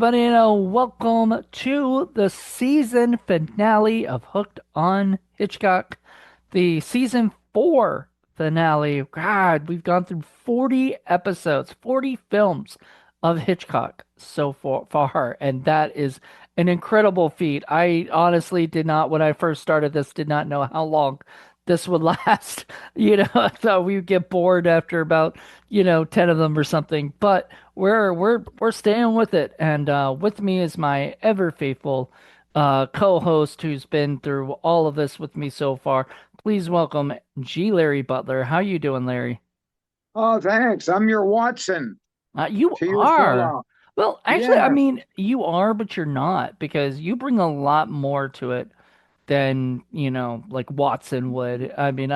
everybody, and welcome to the season finale of Hooked on Hitchcock, the season four finale. God, we've gone through 40 episodes, 40 films of Hitchcock so far, and that is an incredible feat. I honestly did not, when I first started this, did not know how long this would last. I thought we'd get bored after about, 10 of them or something, but we're staying with it, and with me is my ever faithful co-host who's been through all of this with me so far. Please welcome G Larry Butler. How you doing, Larry? Oh, thanks. I'm your Watson You to your are. fella. Well, actually, I Yes. mean, you are, but you're not because you bring a lot more to it than, like Watson would. I mean,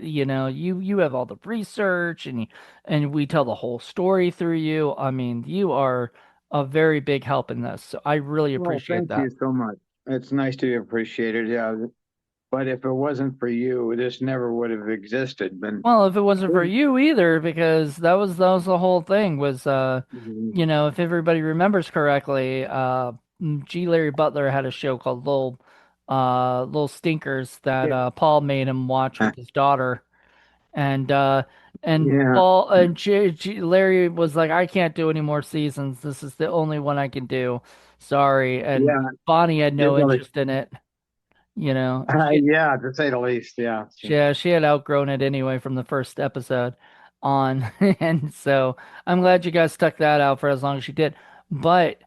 you have all the research and we tell the whole story through you. I mean, you are a very big help in this. So I really Well, appreciate thank that. you so much. It's nice to be appreciated. Yeah. But if it wasn't for you, this never would have existed. But Well, if it wasn't for you either, because that was the whole thing was if everybody remembers correctly, G. Larry Butler had a show called Little Stinkers that Paul made him watch with his daughter. And yeah, Paul and Larry was like, I can't do any more seasons. This is the only one I can do. Sorry. And yeah, Bonnie had it no really, interest in it. You know, she yeah, to say the least. Yeah. Yeah, she had outgrown it anyway from the first episode on. And so I'm glad you guys stuck that out for as long as you did. But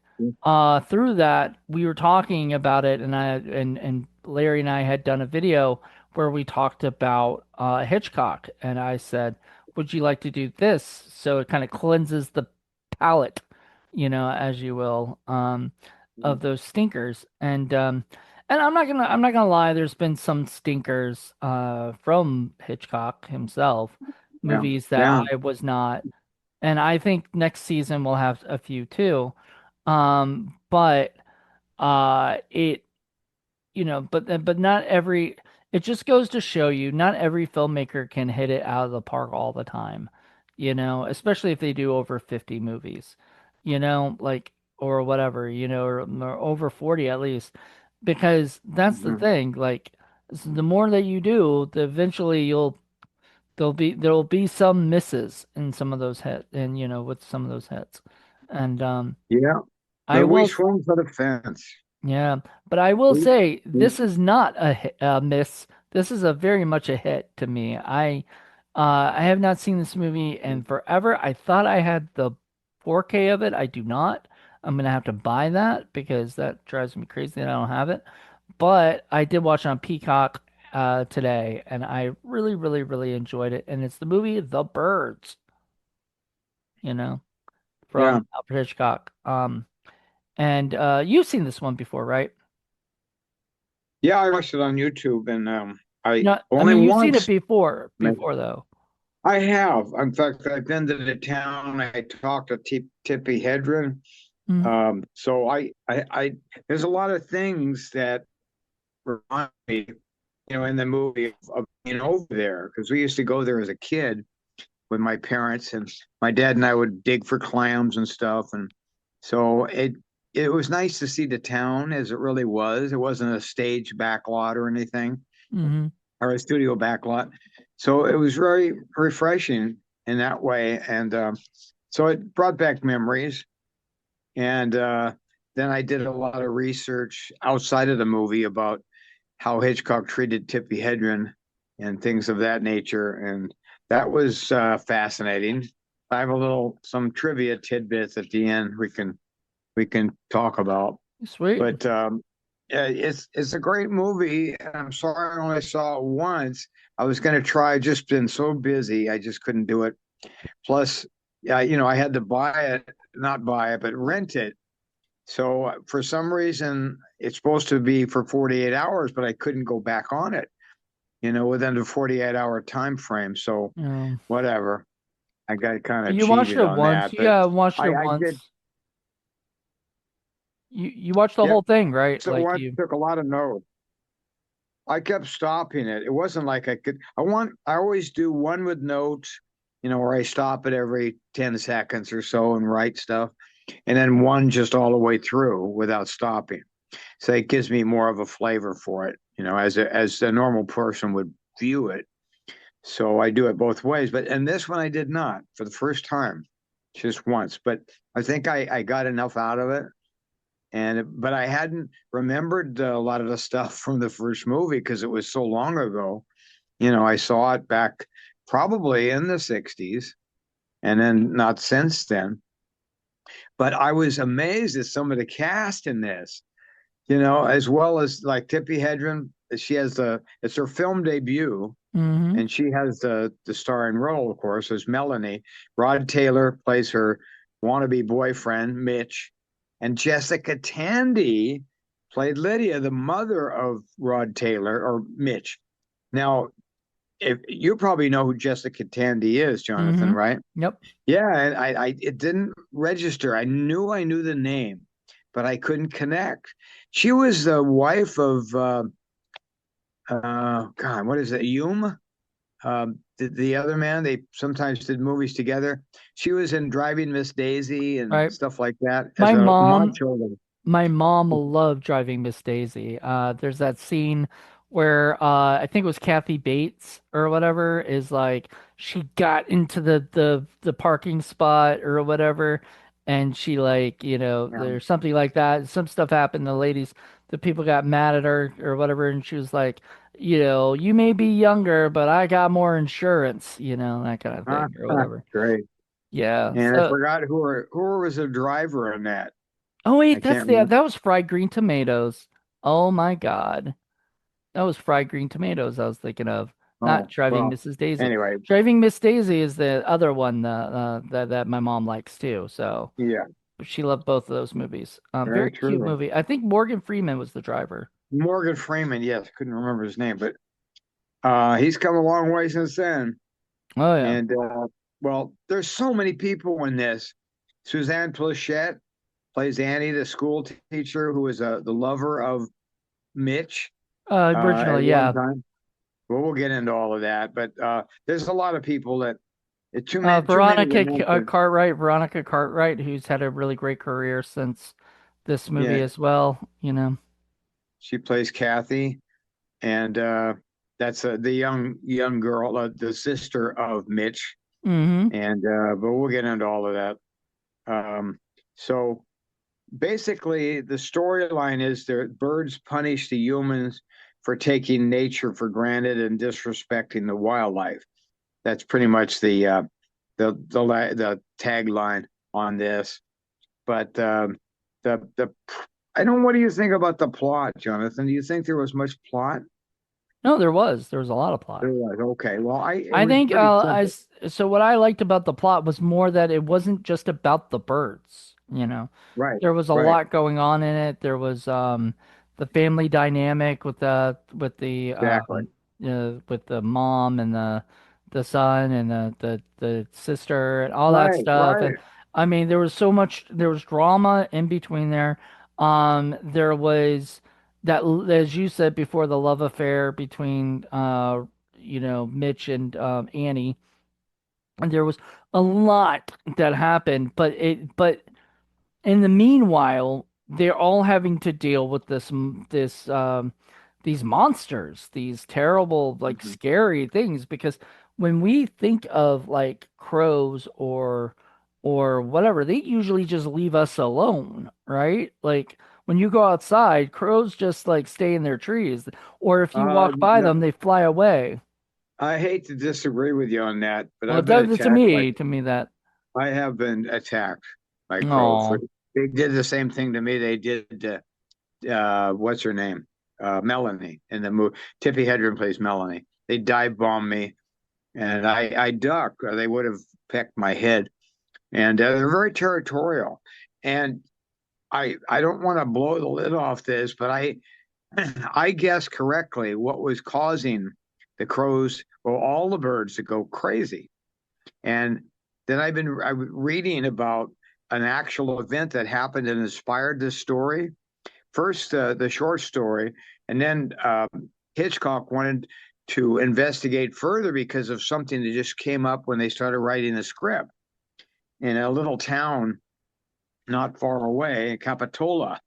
through that we were talking about it, and and Larry and I had done a video where we talked about Hitchcock, and I said, would you like to do this? So it kind of cleanses the palate, as you will, of those stinkers. And I'm not gonna lie, there's been some stinkers from Hitchcock himself, Yeah. movies that Yeah. I was not, and I think next season we'll have a few too. But it but not every, it just goes to show you not every filmmaker can hit it out of the park all the time, especially if they do over 50 movies, like, or whatever, or over 40 at least, because that's the Mhm. thing, like, the more that you do, the eventually there'll be some misses in some of those hits, and with some of those hits. And Yeah. I But we will swung for the fence. Yeah, but I will We, say we, this is not a miss. This is a very much a hit to me. I have not seen this movie in forever. I thought I had the 4K of it. I do not. I'm gonna have to buy that because that drives me crazy that I don't have it. But I did watch it on Peacock today, and I really, really, really enjoyed it. And it's the movie The Birds, you know, yeah. from Alfred Hitchcock. And you've seen this one before, right? Yeah. I watched it on YouTube and I No, I only mean you've seen it once. before though. I have. In fact, I've been to the town. I talked to Tippy Hedren. Mm, So there's a lot of things that remind me, in the movie of being over there because we used to go there as a kid with my parents, and my dad and I would dig for clams and stuff, and so it was nice to see the town as it really was. It wasn't a stage backlot or anything, hmm or a studio backlot. So it was very refreshing in that way, and so it brought back memories. And then I did a lot of research outside of the movie about how Hitchcock treated Tippi Hedren and things of that nature, and that was fascinating. I have some trivia tidbits at the end we can talk about, Sweet. but it's a great movie. And I'm sorry I only saw it once. I was going to try, just been so busy, I just couldn't do it. Plus, yeah, I had to buy it, not buy it, but rent it. So for some reason, it's supposed to be for 48 hours, but I couldn't go back on it, within the 48-hour time frame. So Um, whatever. I got kind of you watched cheated it on once. that, but Yeah, watched it I did. once. You watched the Yeah. whole thing, right? So Like one you. took a lot of notes. I kept stopping it. It wasn't like I always do one with notes, where I stop it every 10 seconds or so and write stuff. and then one just all the way through without stopping. So it gives me more of a flavor for it, as a normal person would view it. So I do it both ways. But in this one, I did not for the first time, just once. But I think I got enough out of it. But I hadn't remembered a lot of the stuff from the first movie because it was so long ago. I saw it back probably in the 60s and then not since then. But I was amazed at some of the cast in this, as well as like Tippi Hedren. It's her film debut, Hmm. and she has the starring role, of course, as Melanie. Rod Taylor plays her wannabe boyfriend, Mitch, and Jessica Tandy played Lydia, the mother of Rod Taylor or Mitch. Now, if you probably know who Jessica Tandy is, Jonathan, Hmm. right? Yep. Yeah, and I it didn't register. I knew the name, but I couldn't connect. She was the wife of God, what is it? Hume? The other man, they sometimes did movies together. She was in Driving Miss Daisy and Right. stuff like that as My a mom macho. My mom loved Driving Miss Daisy. There's that scene where I think it was Kathy Bates or whatever is like she got into the parking spot or whatever, and she like Yeah. there's something like that. Some stuff happened. The people got mad at her or whatever, and she was like, you may be younger, but I got more insurance, that kind of thing or whatever. Great. Yeah. And I So, forgot who was a driver in that. oh I wait, can't remember. that was fried green tomatoes. Oh my God. That was fried green tomatoes I was thinking of, not Oh, Driving well, Mrs. Daisy. anyway, Driving Miss Daisy is the other one that my mom likes too. So yeah, she loved both of those movies. Very very cute true. movie. I think Morgan Freeman was the driver. Morgan Freeman, yes, couldn't remember his name, but he's come a long way since then. Oh yeah. And well, there's so many people in this. Suzanne Plachette plays Annie, the school teacher who is the lover of Mitch at Originally, one yeah. time. Well, we'll get into all of that, but there's a lot of people that too many to mention. Veronica Cartwright, who's had a really great career since this movie Yeah, as well. she plays Kathy, and that's the young girl, the sister of Mitch, Hmm. and but we'll get into all of that. So basically, the storyline is the birds punish the humans for taking nature for granted and disrespecting the wildlife. That's pretty much the tagline on this. But the I don't. What do you think about the plot, Jonathan? Do you think there was much plot? No, there was a lot of plot. There was. Okay. Well, it I was think pretty simple. so what I liked about the plot was more that it wasn't just about the birds. Right. There was a Right. lot going on in it. There was the family dynamic Exactly. with the mom and the son and the sister and all that Right. stuff. And Right. I mean there was drama in between there. There was that, as you said before, the love affair between Mitch and Annie, and there was a lot that happened, but in the meanwhile, they're all having to deal with these monsters, these terrible, like Mhm. scary things. Because when we think of like crows or whatever, they usually just leave us alone, right? Like when you go outside, crows just like stay in their trees, or if you walk by them, No, they fly away. I hate to disagree with you on that, but Well, I've it been does it attacked by to me that. I have been attacked by crows. Oh, They did the same thing to me. They did to what's her name? Melanie in the movie. Tippi Hedren plays Melanie. They dive bombed me, and I ducked, or they would have pecked my head. And they're very territorial. And I don't want to blow the lid off this, but I guessed correctly what was causing the crows, well, all the birds to go crazy. And then I reading about an actual event that happened and inspired this story. First, the short story, and then Hitchcock wanted to investigate further because of something that just came up when they started writing the script in a little town not far away, Capitola.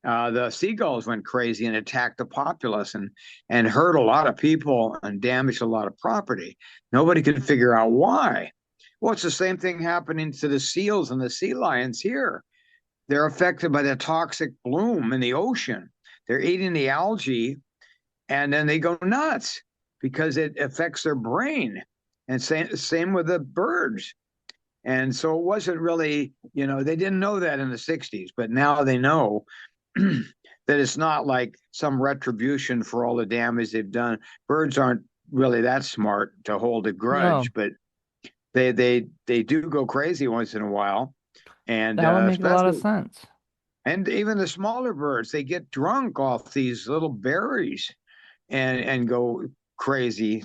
The seagulls went crazy and attacked the populace and hurt a lot of people and damaged a lot of property. Nobody could figure out why. Well, it's the same thing happening to the seals and the sea lions here. They're affected by the toxic bloom in the ocean. They're eating the algae and then they go nuts because it affects their brain. And same with the birds. And so it wasn't really, they didn't know that in the 60s, but now they know that it's not like some retribution for all the damage they've done. Birds aren't really that smart to hold a grudge, No, but they do go crazy once in a while, and that would make a lot of especially sense. and even the smaller birds, they get drunk off these little berries and go crazy.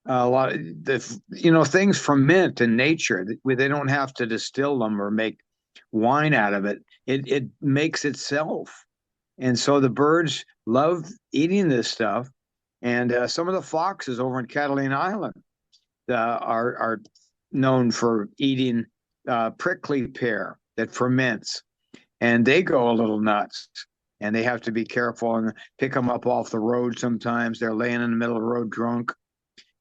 A lot of the things ferment in nature. They don't have to distill them or make wine out of it. It makes itself. And so the birds love eating this stuff. And some of the foxes over in Catalina Island are known for eating prickly pear that ferments, and they go a little nuts. And they have to be careful and pick them up off the road. Sometimes they're laying in the middle of the road drunk.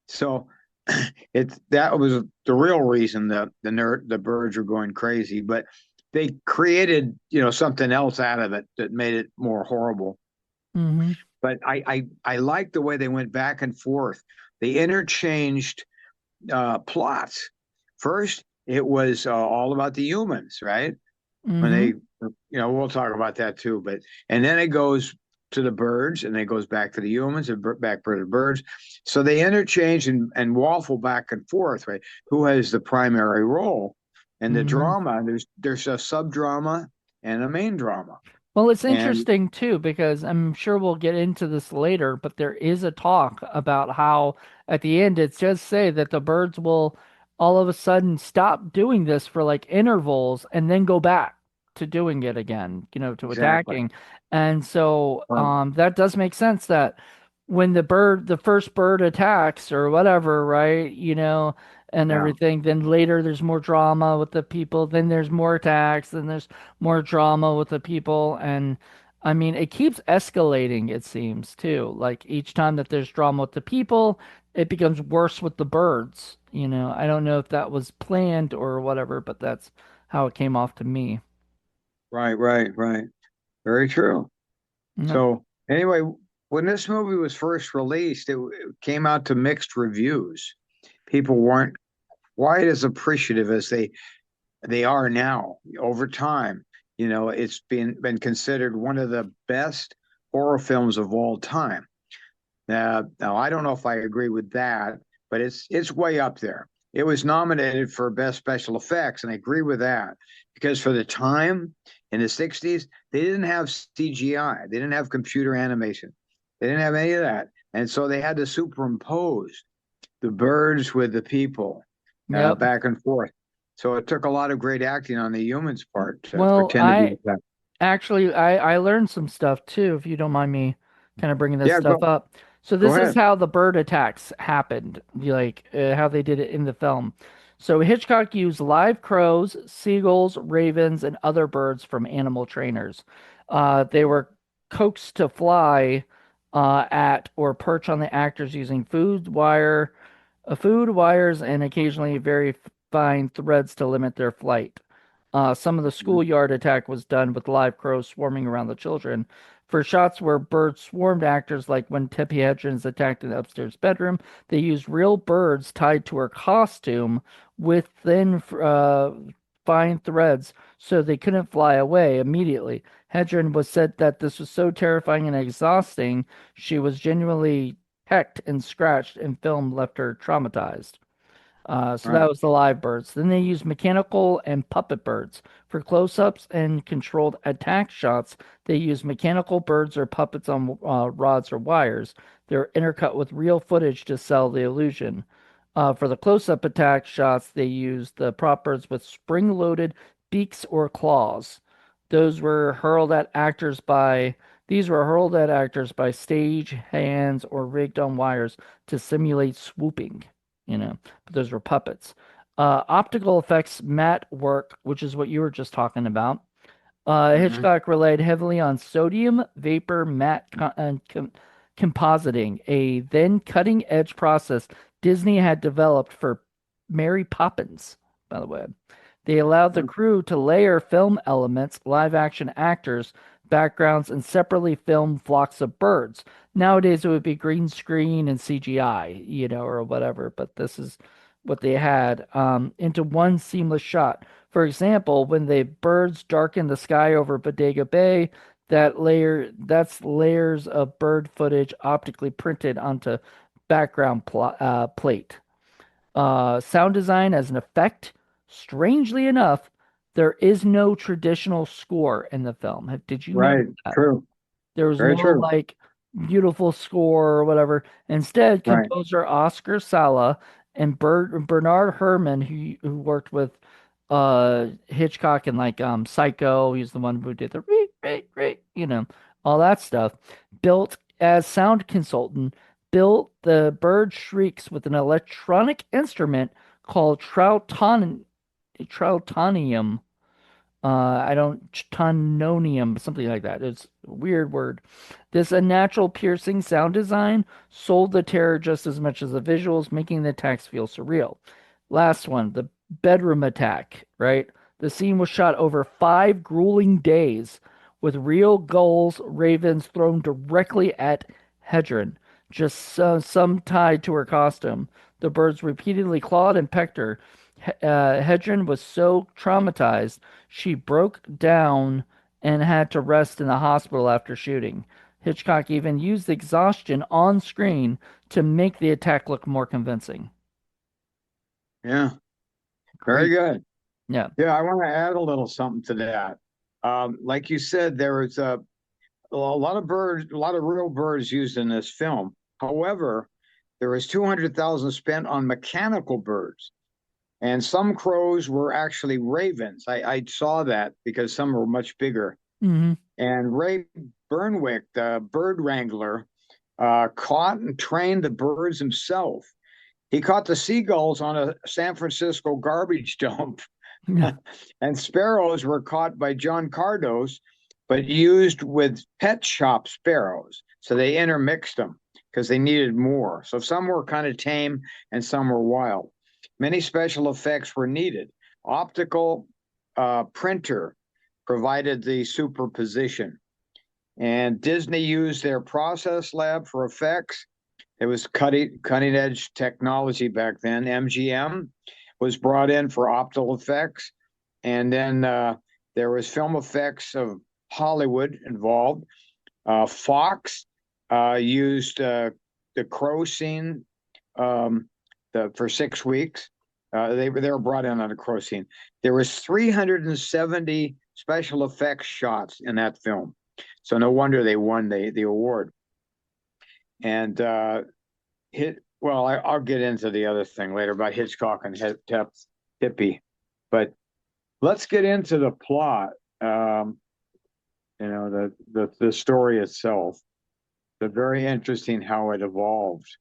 So that was the real reason that the birds were going crazy. But they created something else out of it that made it more horrible. Hmm. But I like the way they went back and forth. They interchanged plots. First, it was all about the humans, right? When Hmm. they, we'll talk about that too. But and then it goes to the birds, and it goes back to the humans, and back to the birds. So they interchange and waffle back and forth, right? Who has the primary role? And the Hmm. drama, there's a sub drama and a main drama, Well, it's and interesting too, because I'm sure we'll get into this later, but there is a talk about how at the end it does say that the birds will all of a sudden stop doing this for like intervals and then go back to doing it again, to exactly. attacking. And so Right. that does make sense that when the first bird attacks or whatever, right, and Yeah. everything, then later there's more drama with the people, then there's more attacks, then there's more drama with the people. And I mean, it keeps escalating, it seems, too. Like each time that there's drama with the people, it becomes worse with the birds. I don't know if that was planned or whatever, but that's how it came off to me. Right. Right. Right. Very true. Yep. So anyway, when this movie was first released, it came out to mixed reviews. People weren't quite as appreciative as they are now. Over time, it's been considered one of the best horror films of all time. Now I don't know if I agree with that, but it's way up there. It was nominated for best special effects, and I agree with that because for the time in the 60s, they didn't have CGI, they didn't have computer animation, they didn't have any of that, and so they had to superimpose the birds with the people Yep. back and forth. So it took a lot of great acting on the humans' part to Well, pretend to be that. actually, I learned some stuff too, if you don't mind me kind of bringing this Yeah, stuff up. So go this is ahead. how the bird attacks happened, how they did it in the film. So Hitchcock used live crows, seagulls, ravens, and other birds from animal trainers. They were coaxed to fly at or perch on the actors using food wires, and occasionally very fine threads to limit their flight. Some of the schoolyard attack was done with live crows swarming around the children. For shots where birds swarmed actors, like when Tippi Hedges attacked an upstairs bedroom, they used real birds tied to her costume with thin, fine threads so they couldn't fly away immediately. Hedren was said that this was so terrifying and exhausting, she was genuinely pecked and scratched, and film left her traumatized. So Right, that was the live birds. Then they used mechanical and puppet birds. For close-ups and controlled attack shots, they used mechanical birds or puppets on rods or wires. They're intercut with real footage to sell the illusion. For the close-up attack shots, they used the prop birds with spring-loaded beaks or claws. Those were hurled at actors by These were hurled at actors by stage hands or rigged on wires to simulate swooping. But those were puppets. Optical effects, matte work, which is what you were just talking about. Hmm. Hitchcock relied heavily on sodium vapor matte compositing, a then cutting edge process Disney had developed for Mary Poppins, by the way. They allowed the crew to layer film elements, live action actors, backgrounds, and separately film flocks of birds. Nowadays, it would be green screen and CGI, or whatever, but this is what they had into one seamless shot. For example, when the birds darken the sky over Bodega Bay, that's layers of bird footage optically printed onto plate. Sound design as an effect. Strangely enough, there is no traditional score in the film. Did you know Right. that? True. There was Very no true. like beautiful score or whatever. Instead, Right. composer Oscar Sala and Bernard Herrmann, who worked with Hitchcock and like Psycho, he's the one who did the all that stuff, built as sound consultant, built the bird shrieks with an electronic instrument called Troutonium. I don't Tononium, something like that. It's a weird word. This unnatural piercing sound design sold the terror just as much as the visuals, making the attacks feel surreal. Last one, the bedroom attack, right? The scene was shot over 5 grueling days with real gulls, ravens thrown directly at Hedron, just some tied to her costume. The birds repeatedly clawed and pecked her. Hedron was so traumatized she broke down and had to rest in the hospital after shooting. Hitchcock even used exhaustion on screen to make the attack look more convincing. Yeah. Very Great. good. Yeah. Yeah, I want to add a little something to that. Like you said, there was a lot of birds, a lot of real birds used in this film. However, there was 200,000 spent on mechanical birds, and some crows were actually ravens. I saw that because some were much bigger. Hmm. And Ray Burnwick, the bird wrangler, caught and trained the birds himself. He caught the seagulls on a San Francisco garbage dump, Yeah. and sparrows were caught by John Cardos, but used with pet shop sparrows. So they intermixed them because they needed more. So some were kind of tame and some were wild. Many special effects were needed. Optical printer provided the superposition. And Disney used their process lab for effects. It was cutting edge technology back then. MGM was brought in for optical effects, and then there was film effects of Hollywood involved. Fox used the crow scene for 6 weeks. They were brought in on a crow scene. There was 370 special effects shots in that film, so no wonder they won the award. And I'll get into the other thing later about Hitchcock and Hippie, but let's get into the plot. The story itself. It's very interesting how it evolved.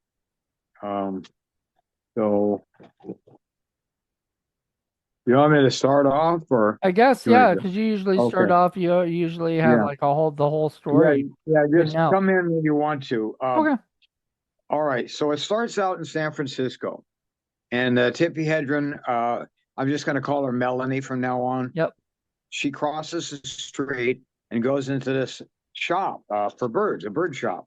Um, so you want me to start off, or I guess, you want yeah, to? because you usually start Okay. off, you usually have Yeah. like the whole Yeah. story Yeah. written Just out. come in when you want to. Okay. All right. So it starts out in San Francisco, and Tippi Hedren. I'm just going to call her Melanie from now on. Yep. She crosses the street and goes into this shop for birds, a bird shop.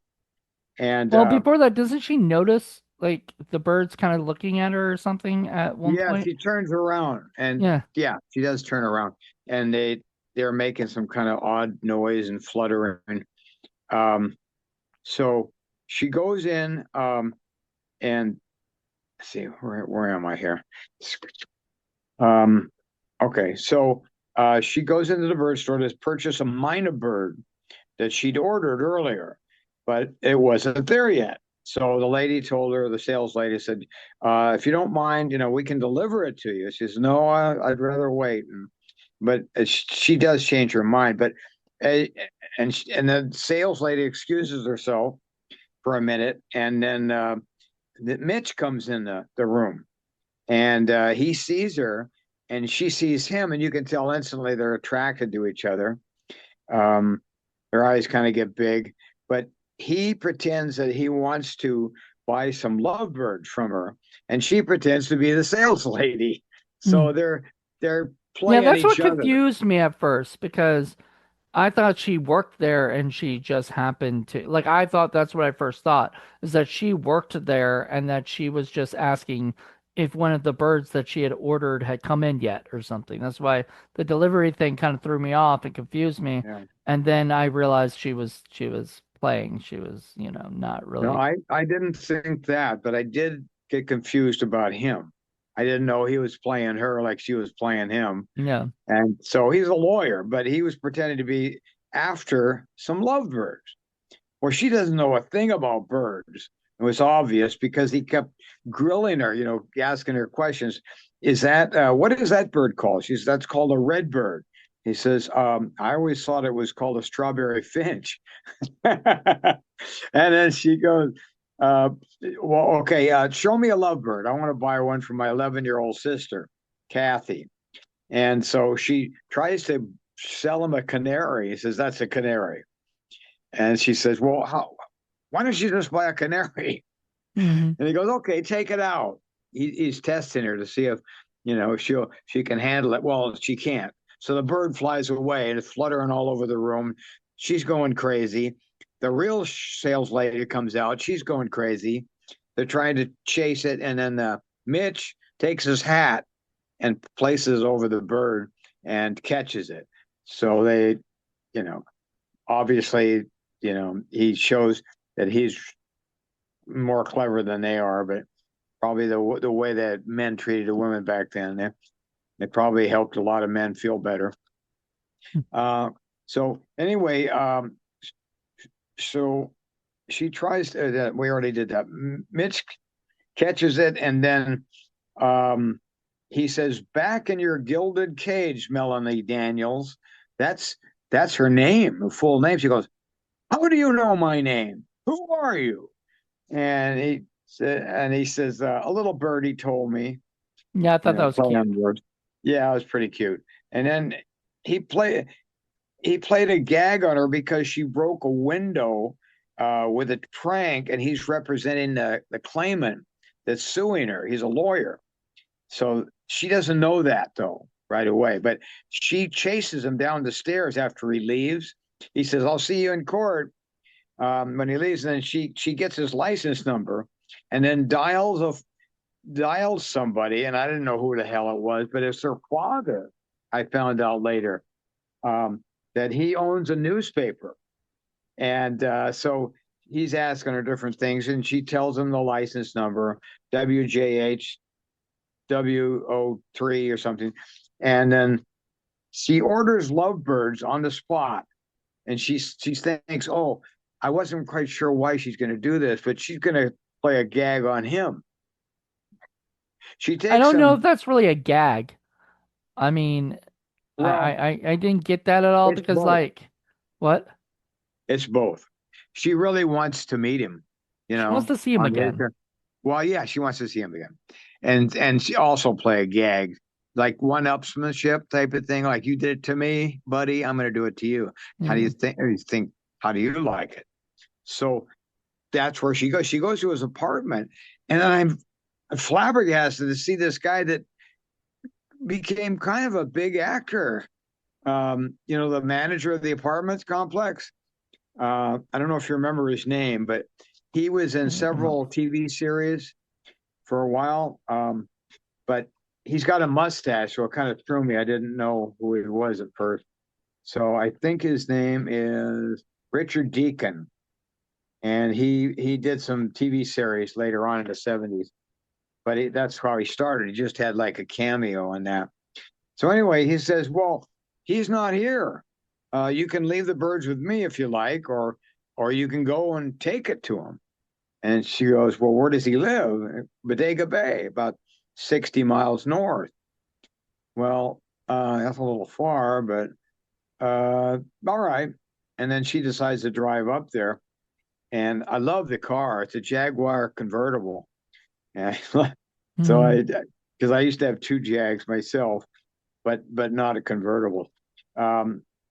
And Well, before that, doesn't she notice like the birds kind of looking at her or something at one yeah, point? she turns around, and Yeah. yeah, she does turn around, and they're making some kind of odd noise and fluttering. Um, so she goes in, and let's see, where am I here? Um, okay, so she goes into the bird store to purchase a mynah bird that she'd ordered earlier, but it wasn't there yet. So the lady told her, the sales lady said, if you don't mind, we can deliver it to you. She says, no, I'd rather wait. But she does change her mind. But uh, and the sales lady excuses herself for a minute, and then Mitch comes in the room, and he sees her, and she sees him, and you can tell instantly they're attracted to each other. Um, her eyes kind of get big, but he pretends that he wants to buy some lovebirds from her, and she pretends to be the sales lady. Hmm. So they're Yeah, playing that's what each other. confused me at first because I thought she worked there and she just happened to, like, I thought that's what I first thought, is that she worked there and that she was just asking if one of the birds that she had ordered had come in yet or something. That's why the delivery thing kind of threw me off and confused me. Yeah. And then I realized she was playing. She was, not No, really. I didn't think that, but I did get confused about him. I didn't know he was playing her like she was playing him. Yeah. And so he's a lawyer, but he was pretending to be after some lovebirds. Well, she doesn't know a thing about birds. It was obvious because he kept grilling her, asking her questions. What is that bird called? That's called a red bird. He says, I always thought it was called a strawberry finch. And then she goes, uh, well, okay, show me a lovebird. I want to buy one for my 11-year-old sister, Kathy. And so she tries to sell him a canary. He says, that's a canary. And she says, well, why don't you just buy a canary? Hmm. And he goes, okay, take it out. He's testing her to see if, she can handle it. Well, she can't. So the bird flies away and it's fluttering all over the room. She's going crazy. The real sales lady comes out. She's going crazy. They're trying to chase it. And then Mitch takes his hat and places over the bird and catches it. So they, you know, obviously, he shows that he's more clever than they are, but probably the way that men treated the women back then, they probably helped a lot of men feel better. Uh, so anyway, so she tries to, that we already did that. Mitch catches it, and then um, he says, "Back in your gilded cage, Melanie Daniels." That's that's her name, her full name. She goes, "How do you know my name? Who are you?" And he says, "A little birdie told me." Yeah, I thought that was Play cute. on words. Yeah, it was pretty cute. And then he played he played a gag on her because she broke a window with a prank, and he's representing the claimant that's suing her. He's a lawyer, so she doesn't know that though right away. But she chases him down the stairs after he leaves. He says, "I'll see you in court." When he leaves, and then she gets his license number, and then dials somebody, and I didn't know who the hell it was, but it's her father. I found out later um, that he owns a newspaper, and so he's asking her different things, and she tells him the license number, WJH W03 or something, and then she orders lovebirds on the spot, and she thinks, oh, I wasn't quite sure why she's going to do this, but she's going to play a gag on him. She I takes don't know if him. that's really a gag. I mean, I, I, Well, I I didn't get that at all it's because, both. like, what? It's both. She really wants to meet him, She wants to see him on his. again. Well, yeah, she wants to see him again, and she also play a gag, like one-upsmanship type of thing. Like, you did it to me, buddy, I'm going to do it to you. How do you Hmm. think? Or you think? How do you like it? So that's where she goes. She goes to his apartment, and then I'm flabbergasted to see this guy that became kind of a big actor. The manager of the apartments complex. I don't know if you remember his name, but he was in No. several TV series for a while. But he's got a mustache, so it kind of threw me. I didn't know who he was at first. So I think his name is Richard Deacon, and he did some TV series later on in the '70s. But that's how he started. He just had like a cameo in that. So anyway, he says, "Well, he's not here. You can leave the birds with me if you like, or you can go and take it to him." And she goes, "Well, where does he live?" Bodega Bay, about 60 miles north. Well, that's a little far, but all right. And then she decides to drive up there. And I love the car. It's a Jaguar convertible. And so Hmm. because I used to have two Jags myself, but not a convertible.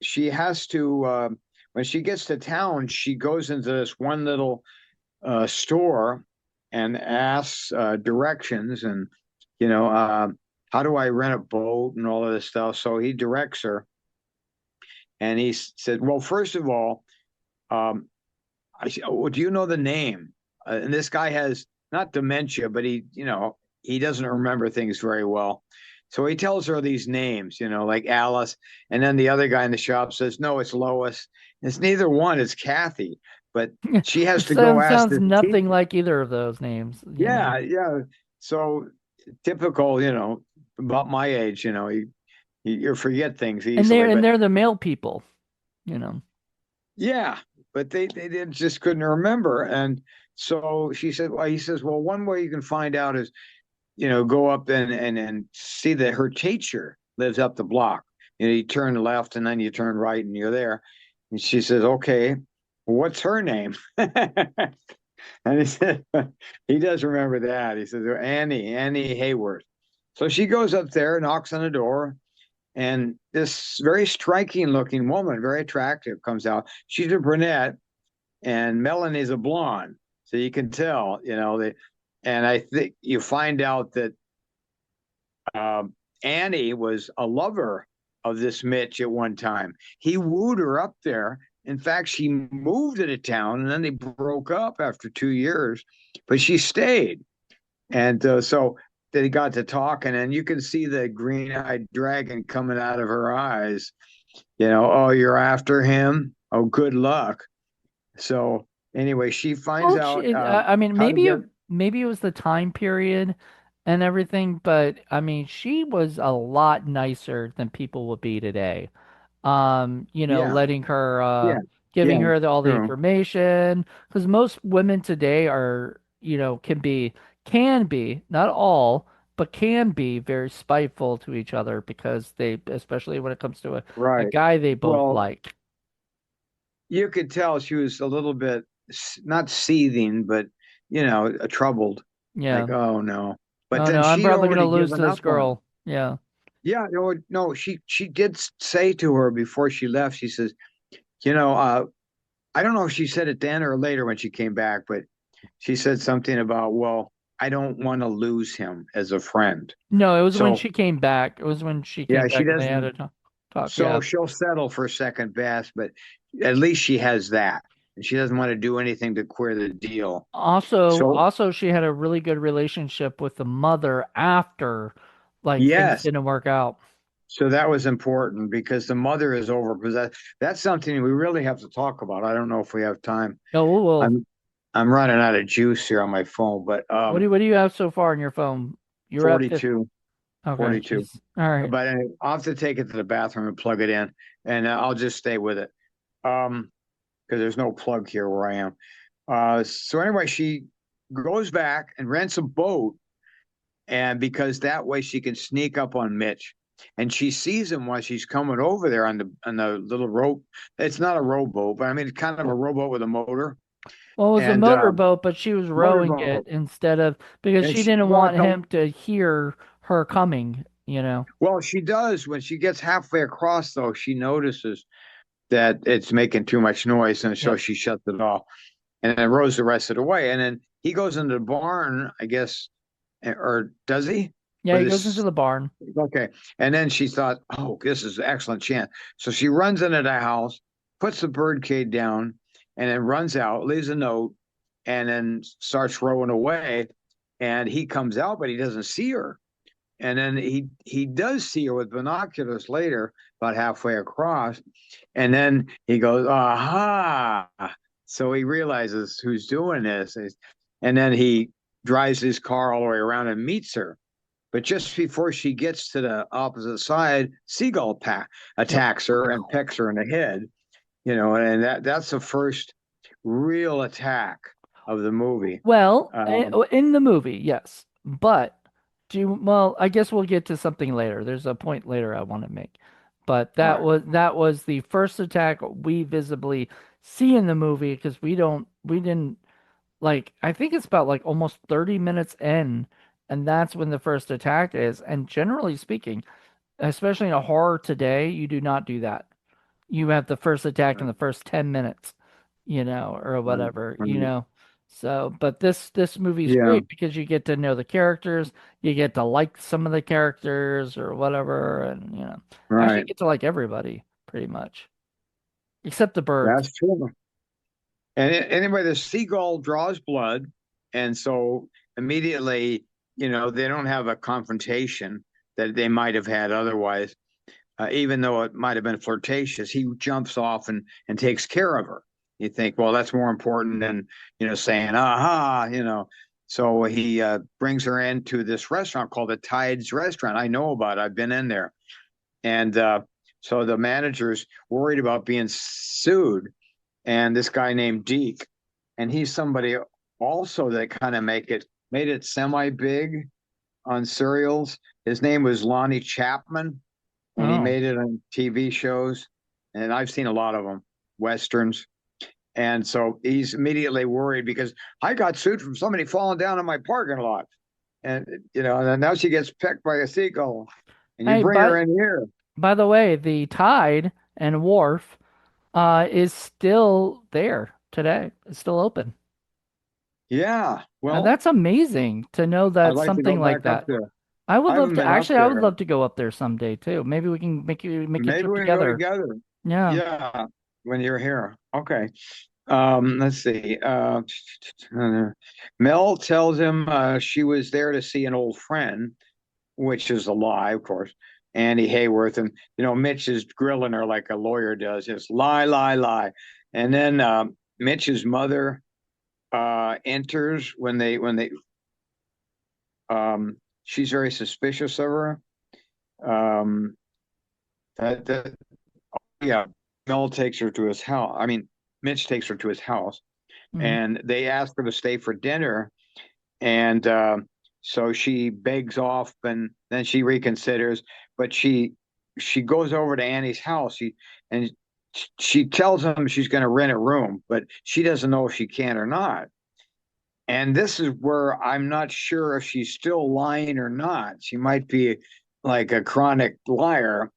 she has to when she gets to town, she goes into this one little store and asks directions and you know how do I rent a boat and all of this stuff. So he directs her, and he said, "Well, first of all, um, oh, do you know the name?" And this guy has not dementia, but he doesn't remember things very well. So he tells her these names, like Alice, and then the other guy in the shop says, "No, it's Lois." It's neither one. It's Kathy, but she has Which to go ask sounds this nothing teacher. like either of those names, you know. Yeah, yeah. So typical, about my age, you forget things And easily. But they're the male people, you know. yeah, but they did just couldn't remember. And so she said, well, he says, well, one way you can find out is, go up and see that her teacher lives up the block. You turn left and then you turn right and you're there. And she says, okay, what's her name? And he said, he does remember that. He says, Annie Hayworth. So she goes up there, knocks on the door, and this very striking looking woman, very attractive, comes out. She's a brunette, and Melanie's a blonde. So you can tell, and I think you find out that Annie was a lover of this Mitch at one time. He wooed her up there. In fact, she moved to the town and then they broke up after 2 years, but she stayed. And so they got to talking, and you can see the green eyed dragon coming out of her eyes. Oh, you're after him? Oh, good luck. So, anyway, she finds Well, out I mean, how to get, maybe it was the time period and everything, but I mean, she was a lot nicer than people would be today. yeah, Letting her, yeah, giving yeah, her all the true. information, because most women today are, can be, not all, but can be very spiteful to each other because especially when it comes to a Right. guy they both Well, like. you could tell she was a little bit not seething, but troubled. Yeah. Like, oh no. But Oh then no, I'm she'd probably gonna already lose to given this up on him. girl. Yeah. Yeah, no, no. She did say to her before she left. She says, you know, uh, I don't know if she said it then or later when she came back, but she said something about, well, I don't want to lose him as a friend. No, it was when So she came back. It was when she came yeah, she back and they had doesn't. a talk. So Yeah. she'll settle for second best, but at least she has that, and she doesn't want to do anything to queer the deal. So Also, she had a really good relationship with the mother after, like, things yes, didn't work out. so that was important because the mother is over because that's something we really have to talk about. I don't know if we have time. Oh, well, I'm I'm running out of juice here on my phone, but what do you have so far on your phone? You're at 50. 42, Okay, 42. jeez. All right. But I'll have to take it to the bathroom and plug it in, and I'll just stay with it. Because there's no plug here where I am. So anyway, she goes back and rents a boat, and because that way she can sneak up on Mitch, and she sees him while she's coming over there on the little rope. It's not a rowboat, but I mean it's kind of a rowboat with a motor Well, it was a and motorboat, but she was rowing it motorboat. instead of because And she she, didn't well, want him to hear her coming, you know. well, she does when she gets halfway across, though. She notices that it's making too much noise, and so Yep. she shuts it off. And then rows the rest of the way. And then he goes into the barn, I guess, or does he? Yeah, With he goes into his the barn. okay. And then she thought, oh, this is an excellent chance. So she runs into the house, puts the bird cage down, and then runs out, leaves a note, and then starts rowing away. And he comes out, but he doesn't see her. And then he does see her with binoculars later, about halfway across. And then he goes, aha. So he realizes who's doing this. And then he drives his car all the way around and meets her. But just before she gets to the opposite side, Seagull Yep. attacks her and pecks her in the head. And that's the first real attack of the movie. Well, Um, in the movie, yes. But well, I guess we'll get to something later. There's a point later I want to make. But all right. that was the first attack we visibly see in the movie because we didn't like I think it's about like almost 30 minutes in, and that's when the first attack is. And generally speaking, especially in a horror today, you do not do that. you have the first attack in Right, the first 10 minutes, or right, whatever, right. So, but this movie's Yeah, great because you get to know the characters, you get to like some of the characters or whatever, and actually right. get to like everybody pretty much, except the birds. That's true. And anyway, the seagull draws blood, and so immediately, they don't have a confrontation that they might have had otherwise. Even though it might have been flirtatious, he jumps off and takes care of her. You think, well, that's more important than saying, "Aha," So he brings her into this restaurant called the Tides Restaurant. I know about it. I've been in there, and so the manager's worried about being sued, and this guy named Deke, and he's somebody also that kind of made it semi big on serials. His name was Lonnie Chapman, and he Oh, made it on TV shows, and I've seen a lot of them, westerns. And so he's immediately worried because I got sued from somebody falling down in my parking lot, and and then now she gets pecked by a seagull, and you hey, bring her in here. by the way, the Tide and Wharf is still there today. It's still open. Yeah, And well, that's amazing to know I'd that like to go something like back up that. there. I would I love haven't to been up actually I would there. love to go up there someday too. Maybe we can make a Maybe trip we can go together. together. Yeah. Yeah, when you're here. Okay. Let's see. Mel tells him she was there to see an old friend, which is a lie, of course. Andy Hayworth, and Mitch is grilling her like a lawyer does, just lie, lie, lie. And then Mitch's mother enters when they she's very suspicious of her. Um, that yeah, Mel takes her to his house. I mean, Mitch takes her to his house, Mhm. and they ask her to stay for dinner. And so she begs off, and then she reconsiders. But she goes over to Annie's house. And she tells him she's going to rent a room, but she doesn't know if she can or not. And this is where I'm not sure if she's still lying or not. She might be like a chronic liar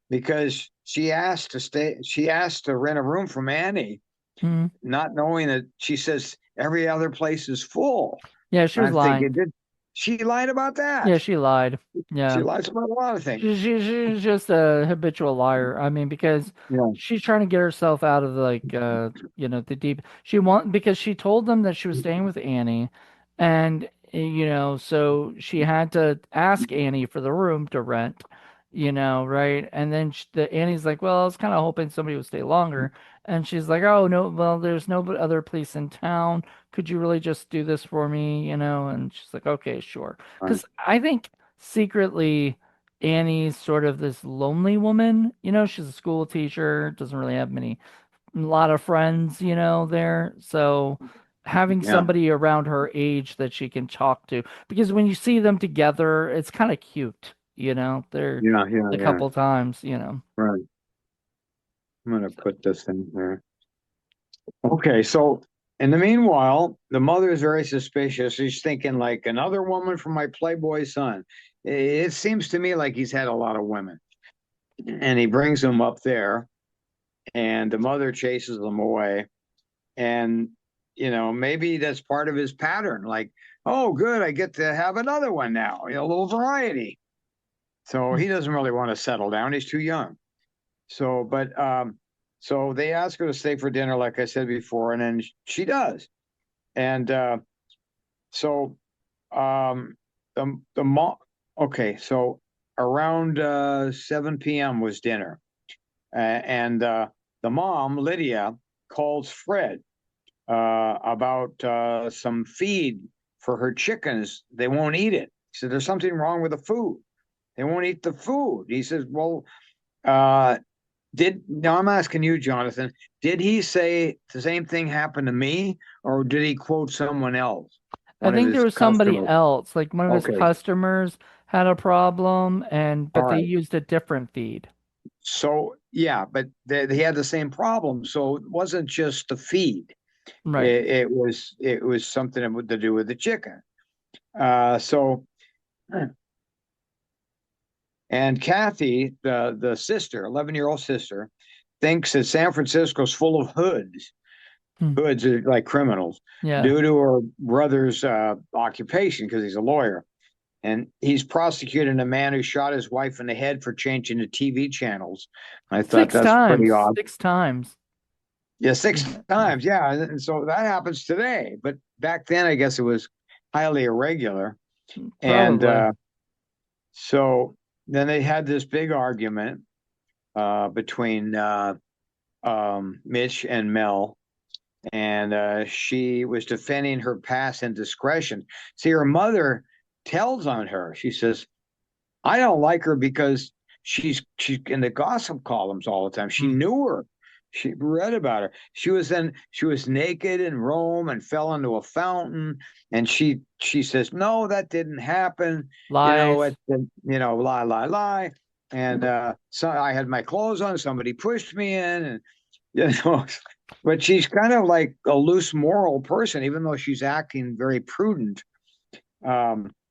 because she asked to rent a room from Annie, Mhm. not knowing that she says every other place is full. Yeah, she And was I'm lying. thinking, did she lied about Yeah, that? she lied. She Yeah. lies about a lot of things. She's just a habitual liar. I mean, because Yeah, she's trying to get herself out of like the deep. Because she told them that she was staying with Annie, and so she had to ask Annie for the room to rent, right? And then the Annie's like, well, I was kind of hoping somebody would stay longer, and she's like, oh no, well, there's no other place in town. Could you really just do this for me, And she's like, okay, sure. right. Because I think secretly. Annie's sort of this lonely woman, she's a school teacher, doesn't really have a lot of friends, there. So having Yeah, somebody around her age that she can talk to, because when you see them together, it's kind of cute, they're yeah, yeah, a yeah. couple times, Right. I'm gonna So, put this in there. Okay, so in the meanwhile, the mother is very suspicious. She's thinking like another woman from my Playboy son. It seems to me like he's had a lot of women, and he brings them up there, and the mother chases them away. And maybe that's part of his pattern. Like, oh, good, I get to have another one now. A little variety. So he doesn't really want to settle down. He's too young. So they ask her to stay for dinner, like I said before, and then she does. And so the mom. Okay, so around 7 p.m. was dinner, and the mom Lydia calls Fred about some feed for her chickens. They won't eat it. He said, "There's something wrong with the food. They won't eat the food." He says, "Well, uh, did now I'm asking you, Jonathan, did he say the same thing happened to me, or did he quote someone else, I one of think there his was somebody customers?" else, like one of his Okay, customers had a problem, all but they right. used a different feed. So yeah, but they had the same problem. So it wasn't just the feed. Right. It was something to do with the chicken. So and Kathy, the sister, 11-year-old sister, thinks that San Francisco's full of hoods. Hmm. Hoods are like criminals Yeah. due to her brother's occupation because he's a lawyer. And he's prosecuting a man who shot his wife in the head for changing the TV channels. I thought Six that's pretty times. odd. 6 times. Yeah, six Yeah. times. Yeah. And so that happens today. But back then, I guess it was highly irregular. And Probably. so then they had this big argument between Mitch and Mel. And she was defending her past indiscretion. See, her mother tells on her. She says, I don't like her because she's in the gossip columns all the time. She Hmm. knew her. She read about her. She was naked in Rome and fell into a fountain. And she says, no, that didn't happen. Lies. Lie, lie, lie. And so I had my clothes on. Somebody pushed me in, and you know, but she's kind of like a loose moral person, even though she's acting very prudent.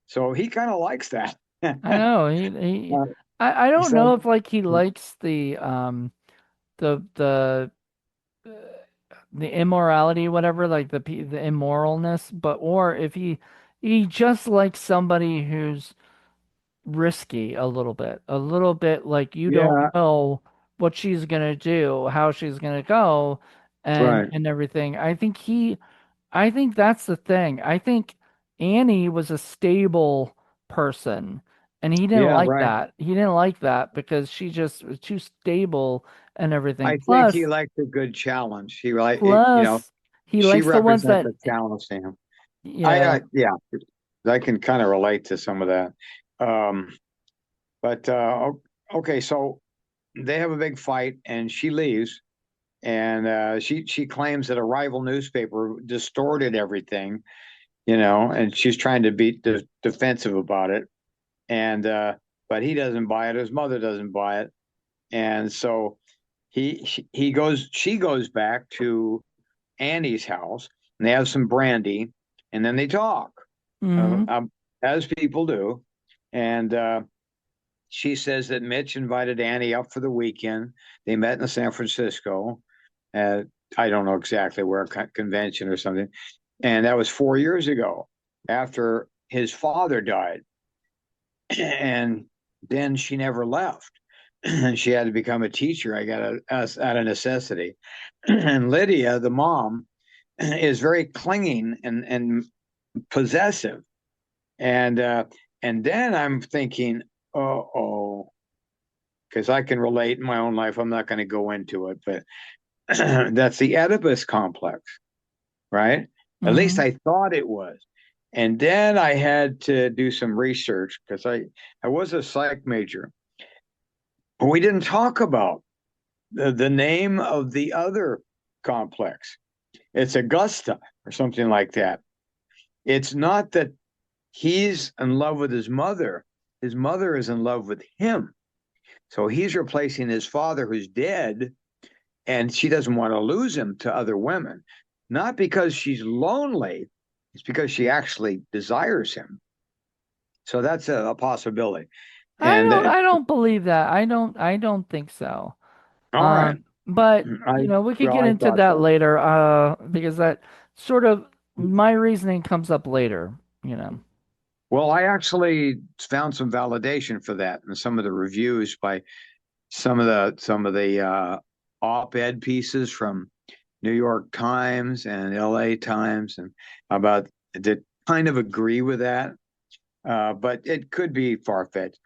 So he kind of likes that. I know. He Uh, I don't know so if like he likes the uh, the immorality, whatever, like the immoralness, but or if he just likes somebody who's risky a little bit like you don't yeah, know what she's gonna do, how she's gonna go, right. and everything. I think that's the thing. I think Annie was a stable person, and he didn't Yeah, like right. that. He didn't like that because she just was too stable and everything. I think he likes a good challenge. Plus, he She likes the ones represents that, a challenge to him. yeah. Yeah, I can kind of relate to some of that. Um, but okay, so they have a big fight, and she leaves, and she claims that a rival newspaper distorted everything, and she's trying to be defensive about it. And but he doesn't buy it. His mother doesn't buy it, and so she goes back to Annie's house, and they have some brandy, and then they talk, uh, Hmm. um, as people do. And she says that Mitch invited Annie up for the weekend. They met in San Francisco. At, I don't know exactly where, convention or something. And that was 4 years ago, after his father died. And then she never left. She had to become a teacher. I got out of necessity. And Lydia, the mom, is very clinging and possessive. And and then I'm thinking, oh, because I can relate in my own life. I'm not going to go into it, but that's the Oedipus complex, right? At least Hmm. I thought it was. And then I had to do some research because I was a psych major. But we didn't talk about the name of the other complex. It's Augusta or something like that. It's not that he's in love with his mother is in love with him. So he's replacing his father who's dead, and she doesn't want to lose him to other women. Not because she's lonely, it's because she actually desires him. So that's a possibility. And I don't believe that. I don't think so. all right, But I we could well, get I into thought that so. later, because that sort of my reasoning comes up later, you know. Well, I actually found some validation for that in some of the reviews by some of the op-ed pieces from New York Times and LA Times and about that kind of agree with that. But it could be far-fetched.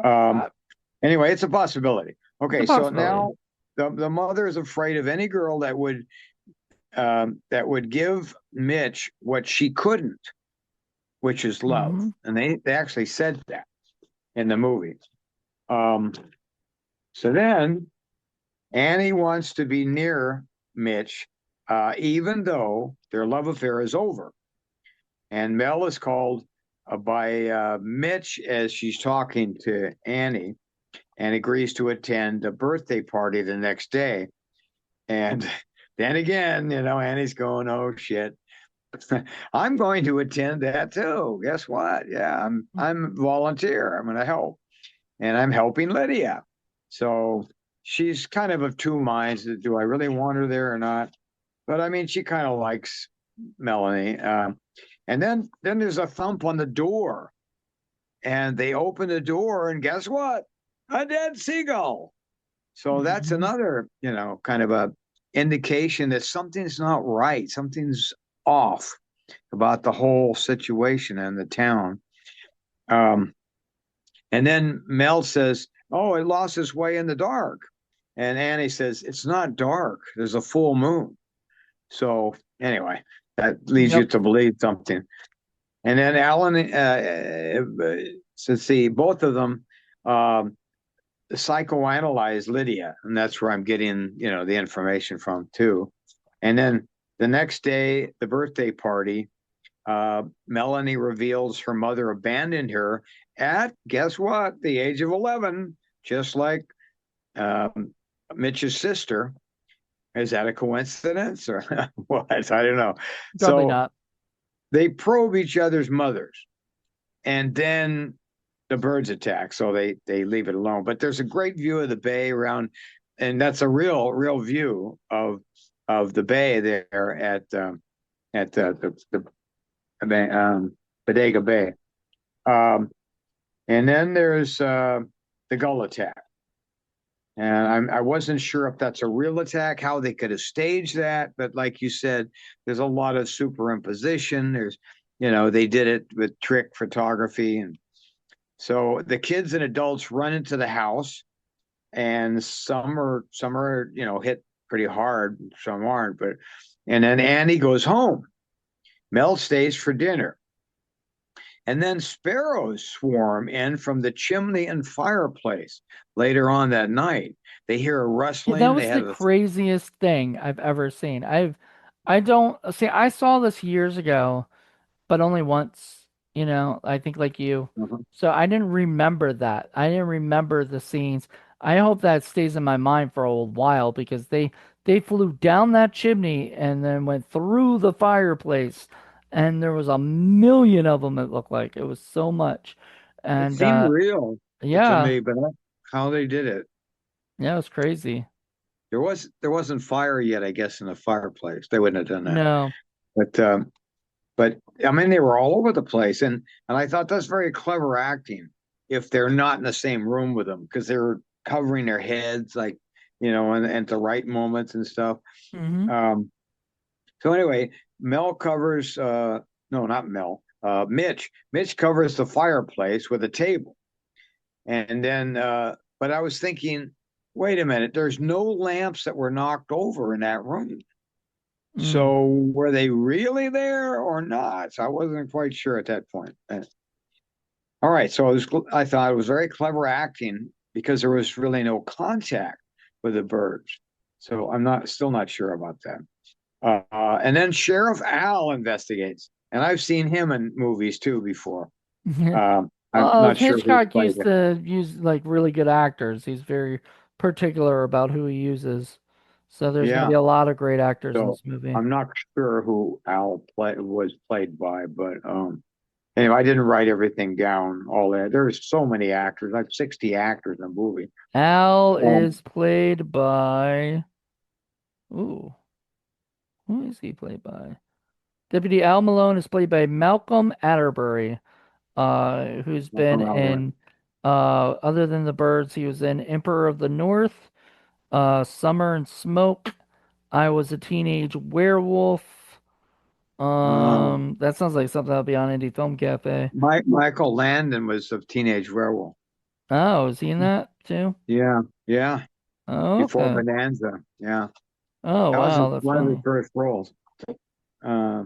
Um, Uh, anyway, it's a possibility. it's a Okay, so possibility. now the mother is afraid of any girl that would give Mitch what she couldn't, which is love. Hmm. And they actually said that in the movie. Um, so then Annie wants to be near Mitch, even though their love affair is over. And Mel is called by Mitch as she's talking to Annie and agrees to attend a birthday party the next day. And then again, Annie's going, oh shit. I'm going to attend that too. Guess what? Yeah, I'm volunteer. I'm going to help. And I'm helping Lydia. So she's kind of two minds. Do I really want her there or not? But I mean, she kind of likes Melanie. And then there's a thump on the door, and they open the door, and guess what? A dead seagull. So that's Mhm. another, kind of a indication that something's not right. Something's off about the whole situation and the town. Um, and then Mel says, "Oh, it lost its way in the dark." And Annie says, "It's not dark. There's a full moon." So anyway, that leads you Yep. to believe something. And then Alan says, "See, both of them um, psychoanalyze Lydia, and that's where I'm getting, the information from too." And then the next day, the birthday party, Melanie reveals her mother abandoned her at, guess what, the age of 11, just like um, Mitch's sister. Is that a coincidence or what? I don't know. Probably So not. they probe each other's mothers, and then the birds attack. So they leave it alone. But there's a great view of the bay around, and that's a real view of the bay there at Bodega Bay. Um, and then there's the gull attack. And I wasn't sure if that's a real attack, how they could have staged that. But like you said, there's a lot of superimposition. They did it with trick photography. And so the kids and adults run into the house, and some are, hit pretty hard, some aren't. And then Annie goes home. Mel stays for dinner. And then sparrows swarm in from the chimney and fireplace later on that night. They hear a Yeah, that rustling. They was the have a craziest thing I've ever seen. I don't see, I saw this years ago, but only once, I think like you. uh-huh. So I didn't remember that. I didn't remember the scenes. I hope that stays in my mind for a while because they flew down that chimney and then went through the fireplace and there was a million of them it looked like. It was so much. It And seemed real to yeah, me, but how they did it. yeah, it was crazy. There wasn't fire yet, I guess, in the fireplace. They wouldn't have done that. No. But but I mean, they were all over the place, and I thought that's very clever acting if they're not in the same room with them because they were covering their heads, like, and at the right moments and stuff. Hmm. Um, so anyway, Mel covers no, not Mel. Mitch. Mitch covers the fireplace with a table. And then but I was thinking, wait a minute, there's no lamps that were knocked over in that room. Mm. So were they really there or not? So I wasn't quite sure at that point. All right, so I thought it was very clever acting because there was really no contact with the birds. So I'm still not sure about that. And then Sheriff Al investigates, and I've seen him in movies too before. I'm Well, not sure who Hitchcock played used him. to use like really good actors. He's very particular about who he uses. So there's going to Yeah, be a lot of great actors in so this movie. I'm not sure who Al was played by, but anyway, I didn't write everything down. All that there's so many actors, like 60 actors in a movie. Al Um, is played by, ooh, who is he played by? Deputy Al Malone is played by Malcolm Atterbury, who's been Malcolm Albert. in, other than The Birds, he was in Emperor of the North, Summer and Smoke, I Was a Teenage Werewolf. Uh, That sounds like something that'll be on Indie Film Cafe. Michael Landon was of Teenage Werewolf. Oh, is he in that too? Yeah, yeah. Oh, Before okay. Bonanza. Yeah, Oh, that was wow, that's one of his funny. first roles. Uh,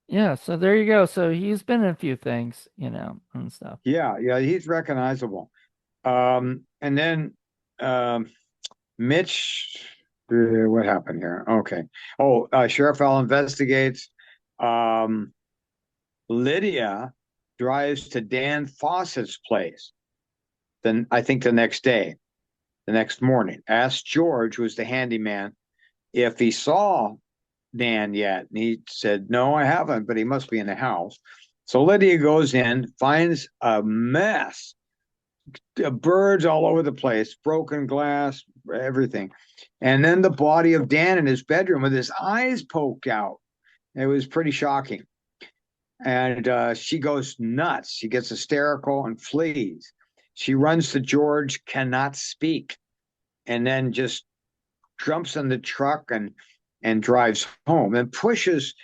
Yeah, so there you go. So he's been in a few things, and stuff. yeah, yeah. He's recognizable. And then um, Mitch. What happened here? Okay. Oh, Sheriff Al investigates. Um, Lydia drives to Dan Fawcett's place. Then I think the next morning, asks George, who's the handyman, if he saw Dan yet. And he said, "No, I haven't, but he must be in the house." So Lydia goes in, finds a mess. birds all over the place, broken glass, everything. And then the body of Dan in his bedroom with his eyes poked out. It was pretty shocking. And she goes nuts. She gets hysterical and flees. She runs to George, cannot speak, and then just jumps in the truck and drives home and pushes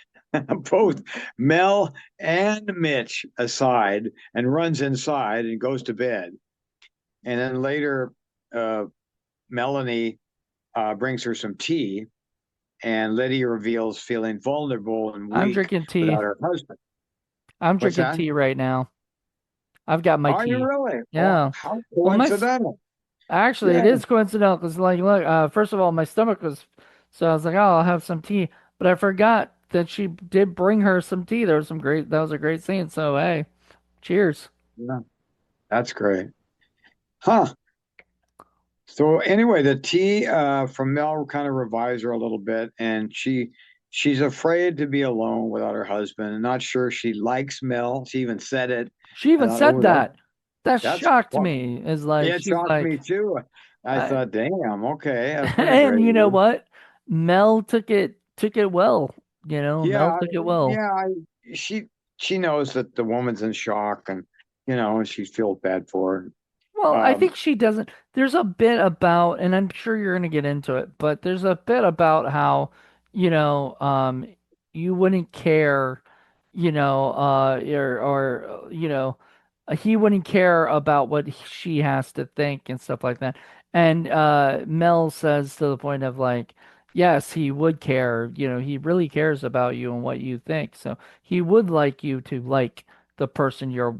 both Mel and Mitch aside and runs inside and goes to bed. And then later, uh, Melanie brings her some tea, and Lydia reveals feeling vulnerable and I'm weak drinking tea. without her husband. I'm What's drinking that? tea right now. I've got my Are you tea. really? Oh, Yeah. how Well, coincidental. actually Yeah. it is coincidental because like look, first of all, my stomach was so I was like, oh, I'll have some tea, but I forgot that she did bring her some tea. There was some great that was a great scene. So hey, cheers. Yeah. That's great. Huh. So anyway, the tea from Mel kind of revives her a little bit, and she's afraid to be alone without her husband, and not sure she likes Mel. She even said it. She I even thought, said oh, that. That that's shocked well, me. Is like it she's shocked me like, too. I I, thought, damn, okay, that's pretty and you know crazy. what? Mel took it well. You know, Mel Yeah, took it well. yeah. She she knows that the woman's in shock, and and she feels bad for Well, her. I think she doesn't. There's a bit about, and I'm sure you're going to get into it, but there's a bit about how, you know, you wouldn't care, he wouldn't care about what she has to think and stuff like that. And Mel says to the point of like, yes, he would care. He really cares about you and what you think. So he would like you to like the person you're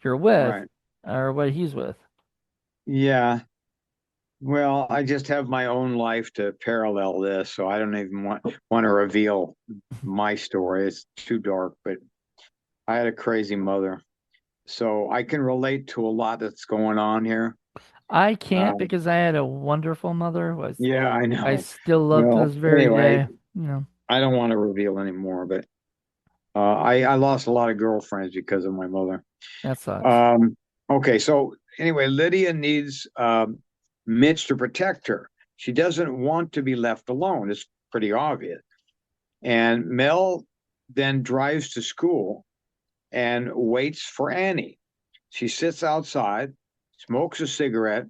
with Right. or what he's with. Yeah. Well, I just have my own life to parallel this, so I don't even want to reveal my story. It's too dark, but I had a crazy mother, so I can relate to a lot that's going on here. I Uh, can't because I had a wonderful mother. yeah, I I know. still love to Well, this very anyway, day. I don't want to reveal anymore, but I lost a lot of girlfriends because of my mother. That sucks. Um, okay, so anyway, Lydia needs Mitch to protect her. She doesn't want to be left alone. It's pretty obvious. And Mel then drives to school and waits for Annie. She sits outside, smokes a cigarette,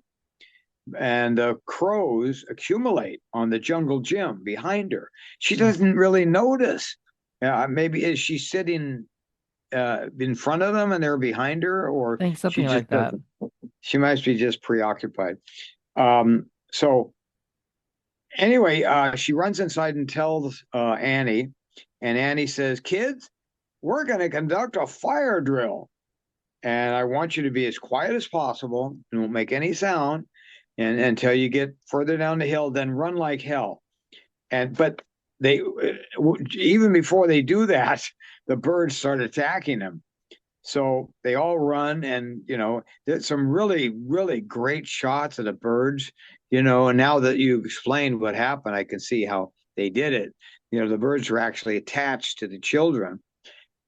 and the crows accumulate on the jungle gym behind her. She Mm. doesn't really notice. Maybe is she sitting in front of them and they're behind her, or I think she something just like that. doesn't. She must be just preoccupied. So anyway, she runs inside and tells Annie, and Annie says, "Kids, we're going to conduct a fire drill, and I want you to be as quiet as possible and won't make any sound, and until you get further down the hill, then run like hell." And but they even before they do that, the birds start attacking them. So they all run, and there's some really, really great shots of the birds. And now that you explained what happened, I can see how they did it. The birds were actually attached to the children,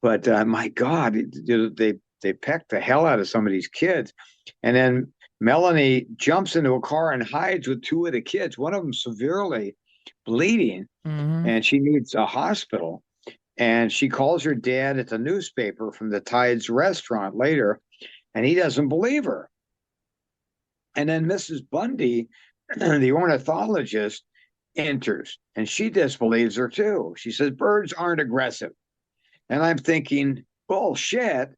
but my God, they pecked the hell out of some of these kids. And then Melanie jumps into a car and hides with two of the kids. One of them severely bleeding, Hmm. and she needs a hospital. And she calls her dad at the newspaper from the Tides restaurant later, and he doesn't believe her. And then Mrs. Bundy, the ornithologist, enters, and she disbelieves her too. She says birds aren't aggressive. And I'm thinking, bullshit.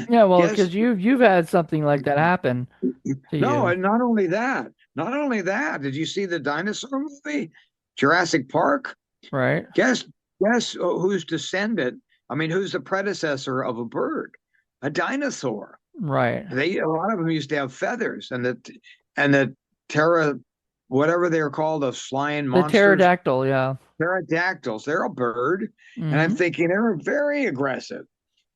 Yeah, well, Guess because you've had something like that happen to no, you, and not only that, not only that, did you see the dinosaur movie, Jurassic Park? right? Guess guess who's descended? I mean, who's the predecessor of a bird? A dinosaur. Right. They a lot of them used to have feathers, and the ptera, whatever they're called, those flying The monsters, pterodactyl, yeah. pterodactyls. They're a bird, and I'm Hmm. thinking they're very aggressive.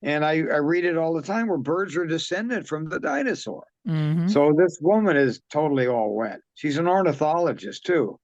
And I read it all the time where birds are descended from the dinosaur. Hmm. So this woman is totally all wet. She's an ornithologist too,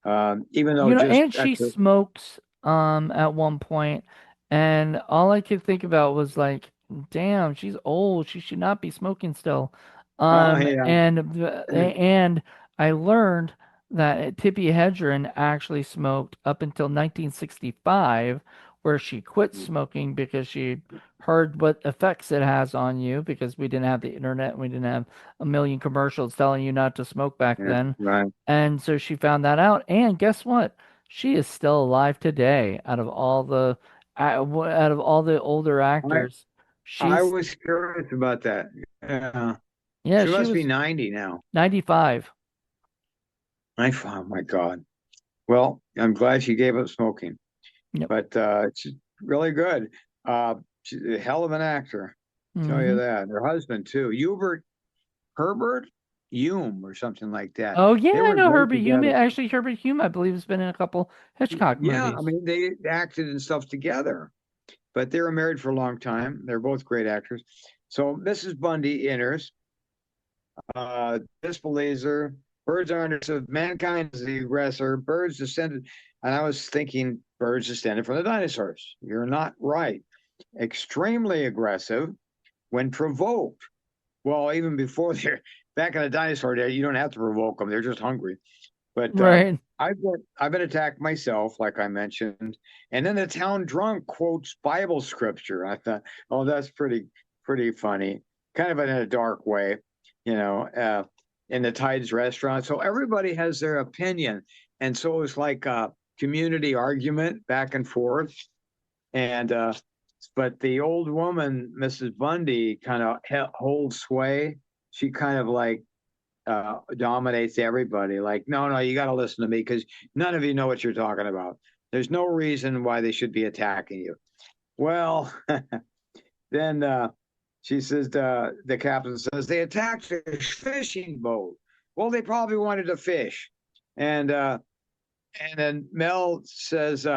even though just And at she the smokes at one point, and all I could think about was like, damn, she's old. She should not be smoking still. Oh yeah. And I learned that Tippi Hedren actually smoked up until 1965, where she quit smoking because she heard what effects it has on you because we didn't have the internet and we didn't have a million commercials telling you not to smoke back Yeah, then. right. And so she found that out. And guess what? She is still alive today out of all the older I actors. I She's was curious about that. Yeah. Yeah, She she must be was 90 now. 95. Oh my God. Well, I'm glad she gave up smoking, Yep. but she's really good. She's a hell of an actor. Tell you Hmm. that. Her husband too, Herbert Hume or something like that. Oh yeah, They I were know great Herbie Hume. together. Actually, Herbie Hume, I believe, has been in a couple Hitchcock Yeah, I movies. mean they acted and stuff together, but they were married for a long time. They're both great actors. So Mrs. Bundy enters, disbelieves her. Birds are understood. Mankind is the aggressor. Birds descended. And I was thinking, birds descended from the dinosaurs. You're not right. Extremely aggressive when provoked. Well, even before they're back in the dinosaur day, you don't have to provoke them. They're just hungry. But Right. I've been attacked myself, like I mentioned, and then the town drunk quotes Bible scripture. I thought, oh, that's pretty funny, kind of in a dark way, you know, in the Tides restaurant. So everybody has their opinion, and so it's like a community argument back and forth. And but the old woman, Mrs. Bundy, kind of holds sway. She kind of like dominates everybody. Like, no, no, you got to listen to me because none of you know what you're talking about. There's no reason why they should be attacking you. Well, then she says, the captain says, they attacked a fishing boat. Well, they probably wanted to fish. And and then Mel says,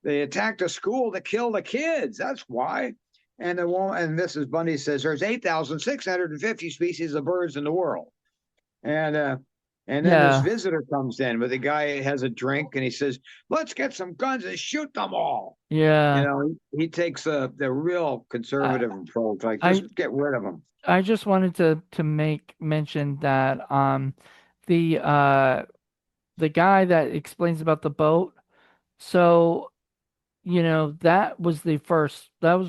they attacked a school to kill the kids. That's why. And the woman and Mrs. Bundy says there's 8,650 species of birds in the world. And then this Yeah. visitor comes in, but the guy has a drink and he says, "Let's get some guns and shoot them all." You Yeah. know, he takes the real I conservative approach, like I just get rid of them. I just wanted to make mention that the uh the guy that explains about the boat. So that was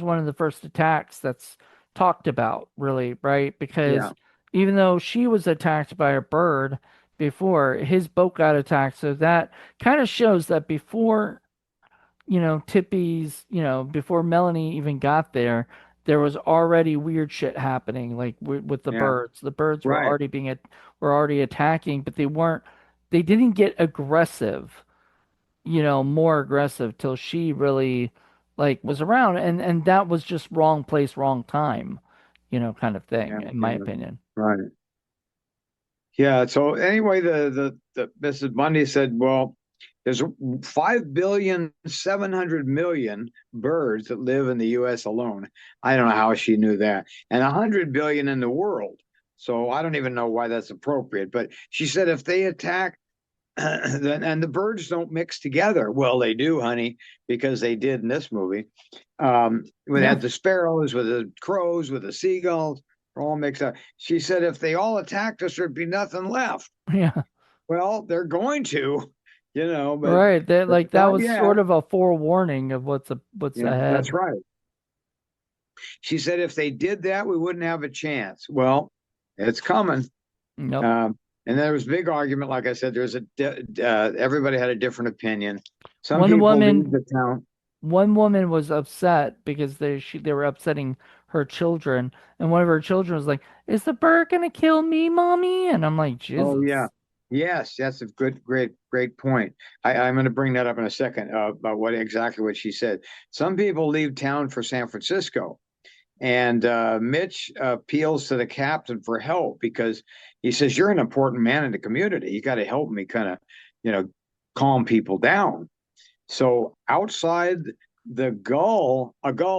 one of the first attacks that's talked about, really, right? Yeah, Because even though she was attacked by a bird before, his boat got attacked. So that kind of shows that before, before Melanie even got there, there was already weird shit happening, like with the yeah, birds. The birds right. were already attacking, but they didn't get aggressive, more aggressive till she really like was around, and that was just wrong place, wrong time, kind of thing, Yeah, in my yeah, opinion. right. Yeah. So anyway, the Mrs. Bundy said, well, there's 5,700,000,000 birds that live in the U.S. alone. I don't know how she knew that, and 100 billion in the world. So I don't even know why that's appropriate. But she said if they attack, then and the birds don't mix together. Well, they do, honey, because they did in this movie. We Yeah. had the sparrows with the crows with the seagulls, all mixed up. She said if they all attacked us, there'd be nothing left. Yeah. Well, they're going to, but Right, that like that not was yet. sort of a forewarning of what's Yeah, that's ahead. right. She said if they did that, we wouldn't have a chance. Well, it's coming. Nope. And there was a big argument. Like I said, everybody had a different opinion. Some one people leave woman the town. One woman was upset because they were upsetting her children, and one of her children was like, "Is the bird gonna kill me, mommy?" And I'm like, Oh yeah, Jesus. yes, that's a great point. I'm going to bring that up in a second about what she said. Some people leave town for San Francisco, and Mitch appeals to the captain for help because he says, "You're an important man in the community. You got to help me kind of, you know, calm people down." So outside a gull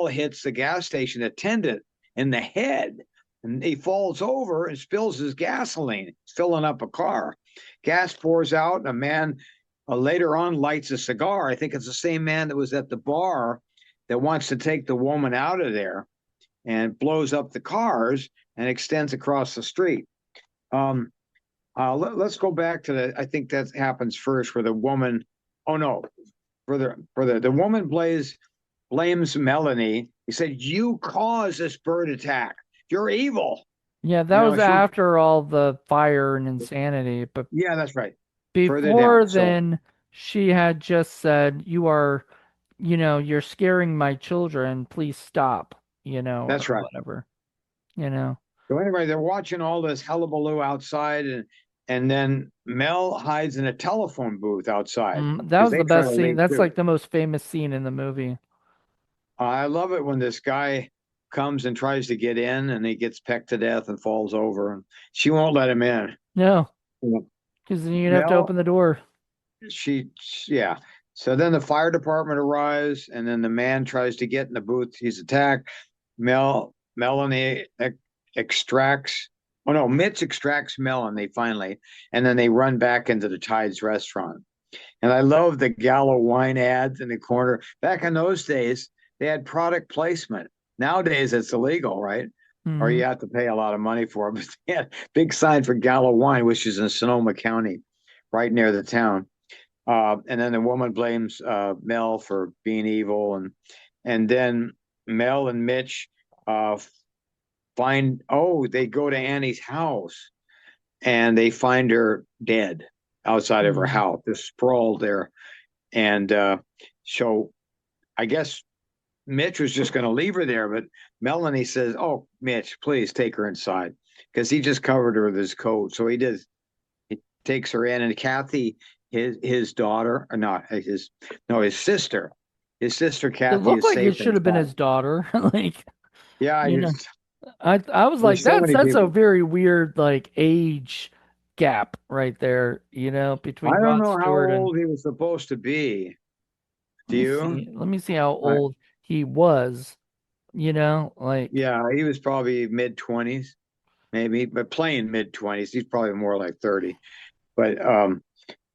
hits the gas station attendant in the head, and he falls over and spills his gasoline, filling up a car. Gas pours out, and a man later on lights a cigar. I think it's the same man that was at the bar that wants to take the woman out of there and blows up the cars. and extends across the street. Um, let's go back to the. I think that happens first, where the woman. Oh no, the woman blames Melanie. He said, "You caused this bird attack. You're evil." Yeah, that You know, was she. after all the fire and insanity. But Yeah, that's right. Further before down. So then, she had just said, "You are, you're scaring my children. Please stop," or that's right. whatever, you know. So anyway, they're watching all this hullabaloo outside, and then Mel hides in a telephone booth outside That because was they the try best to scene. leave That's too. like the most famous scene in the movie. I love it when this guy comes and tries to get in, and he gets pecked to death and falls over, and she won't let him in. No, You know, because then you'd have to Mel, open the door. she, yeah. So then the fire department arrives, and then the man tries to get in the booth. He's attacked. Melanie extracts. Oh no, Mitch extracts Melanie finally, and then they run back into the Tides restaurant. And I love the Gallo wine ads in the corner. Back in those days, they had product placement. Nowadays, it's illegal, right? Or Hmm. you have to pay a lot of money for it. But they had big sign for Gallo wine, which is in Sonoma County, right near the town. And then the woman blames Mel for being evil, and then Mel and Mitch uh, find they go to Annie's house and they find her dead outside of her Hmm. house, just sprawled there. And so I guess Mitch was just going to leave her there, but Melanie says, "Oh, Mitch, please take her inside," because he just covered her with his coat. So he does. He takes her in, and Kathy, his daughter, or not his, no, his sister It Kathy looked is like it safe should have been inside. his daughter. Like, Yeah, you know, I was like, there's so that's many that's a people. very weird like age gap right there, between I don't Rod know how Stewart and old he was supposed to be. let Do me you? see. Let me see how I, old he was, like yeah, he was probably mid 20s, maybe, but playing mid 20s. He's probably more like 30. But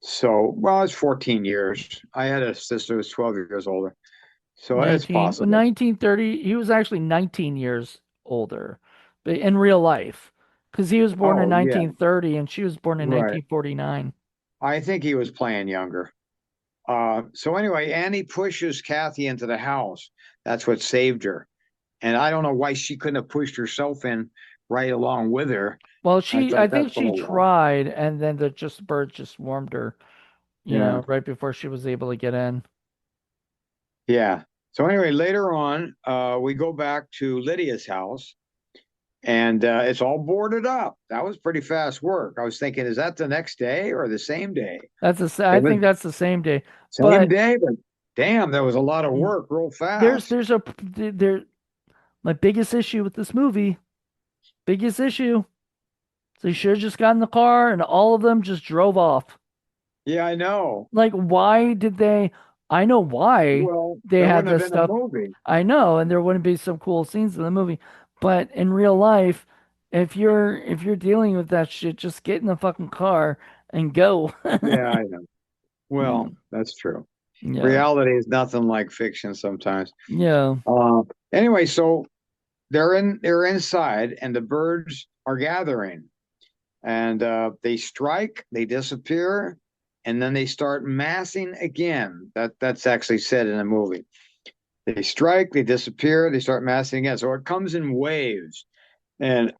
so well, it's 14 years. I had a sister who was 12 years older, so it's possible. 1930. He was actually 19 years older, but in real life, because he was born in Oh yeah, 1930 and she was born in right. 1949. I think he was playing younger. So anyway, Annie pushes Kathy into the house. That's what saved her. And I don't know why she couldn't have pushed herself in right along with her. Well, I I thought think that's a she little wrong. tried, and then the just bird just swarmed her, Yeah, right before she was able to get in. yeah. So anyway, later on, we go back to Lydia's house, and it's all boarded up. That was pretty fast work. I was thinking, is that the next day or the same day? I It was think that's the same day, same but day, but damn, that was a lot of work real there's fast. there's a there my biggest issue with this movie, biggest issue. So you should have just got in the car and all of them just drove off. Yeah, I know. Like, why did they? I know why Well, they there had wouldn't have this been a stuff. movie. I know, and there wouldn't be some cool scenes in the movie. But in real life, if you're dealing with that shit, just get in the fucking car and go. Yeah, I know. Yeah, Well, that's true. yeah, Reality is nothing like fiction sometimes. yeah. Uh, anyway, so they're inside, and the birds are gathering, and they strike, they disappear, and then they start massing again. That's actually said in the movie. They strike, they disappear, they start massing again. So it comes in waves, and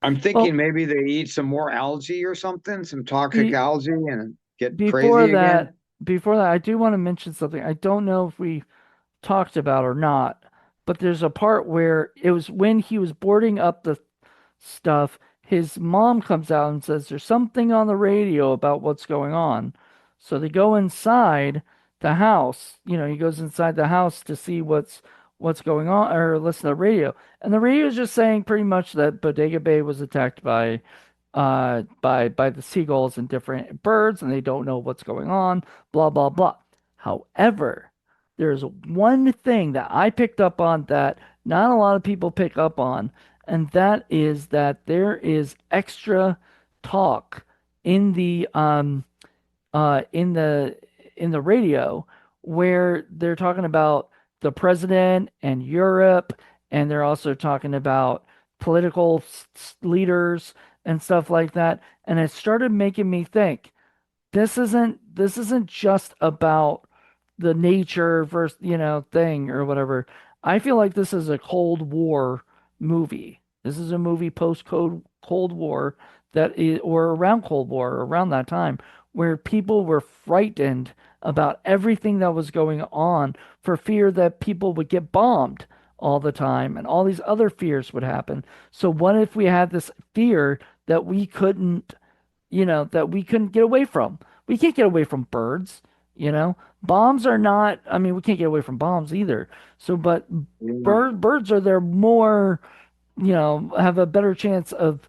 I'm thinking Well, maybe they eat some more algae or something, some toxic be, algae, and get before crazy again. that, before that, I do want to mention something. I don't know if we talked about or not, but there's a part where it was when he was boarding up the stuff, his mom comes out and says there's something on the radio about what's going on. So they go inside the house. He goes inside the house to see what's going on or listen to the radio. And the radio is just saying pretty much that Bodega Bay was attacked by the seagulls and different birds and they don't know what's going on, blah blah blah. However, there's one thing that I picked up on that not a lot of people pick up on, and that is that there is extra talk in the um uh in the in the radio where they're talking about the president and Europe, and they're also talking about political leaders and stuff like that. And it started making me think this isn't just about the nature versus thing or whatever. I feel like this is a Cold War movie. This is a movie post Cold War or around Cold War, or around that time, where people were frightened about everything that was going on for fear that people would get bombed all the time and all these other fears would happen. So what if we had this fear that we couldn't get away from? We can't get away from birds, you know. Bombs are not, I mean, we can't get away from bombs either. So, but Yeah. birds are there more, have a better chance of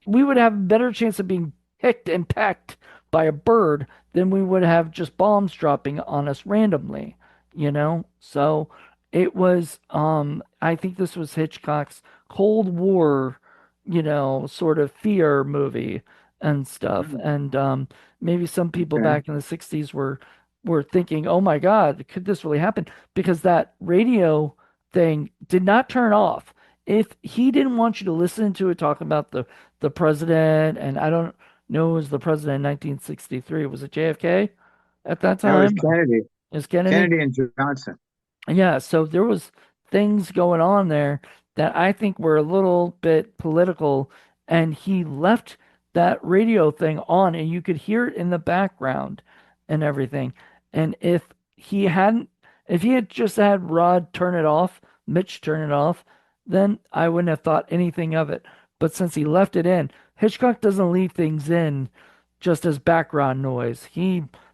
we would have a better chance of being picked and pecked by a bird than we would have just bombs dropping on us randomly, you know? So it was, I think this was Hitchcock's Cold War, sort of fear movie and stuff. Mm, And maybe some people okay. back in the 60s were thinking, "Oh my God, could this really happen?" Because that radio thing did not turn off. If he didn't want you to listen to it talk about the president, and I don't know who was the president in 1963. Was it JFK at that That was time? Kennedy, Is Kennedy? Kennedy and Johnson. Yeah, so there was things going on there that I think were a little bit political, and he left that radio thing on, and you could hear it in the background and everything. And if he had just had Rod turn it off, Mitch turn it off, then I wouldn't have thought anything of it. But since he left it in, Hitchcock doesn't leave things in just as background noise.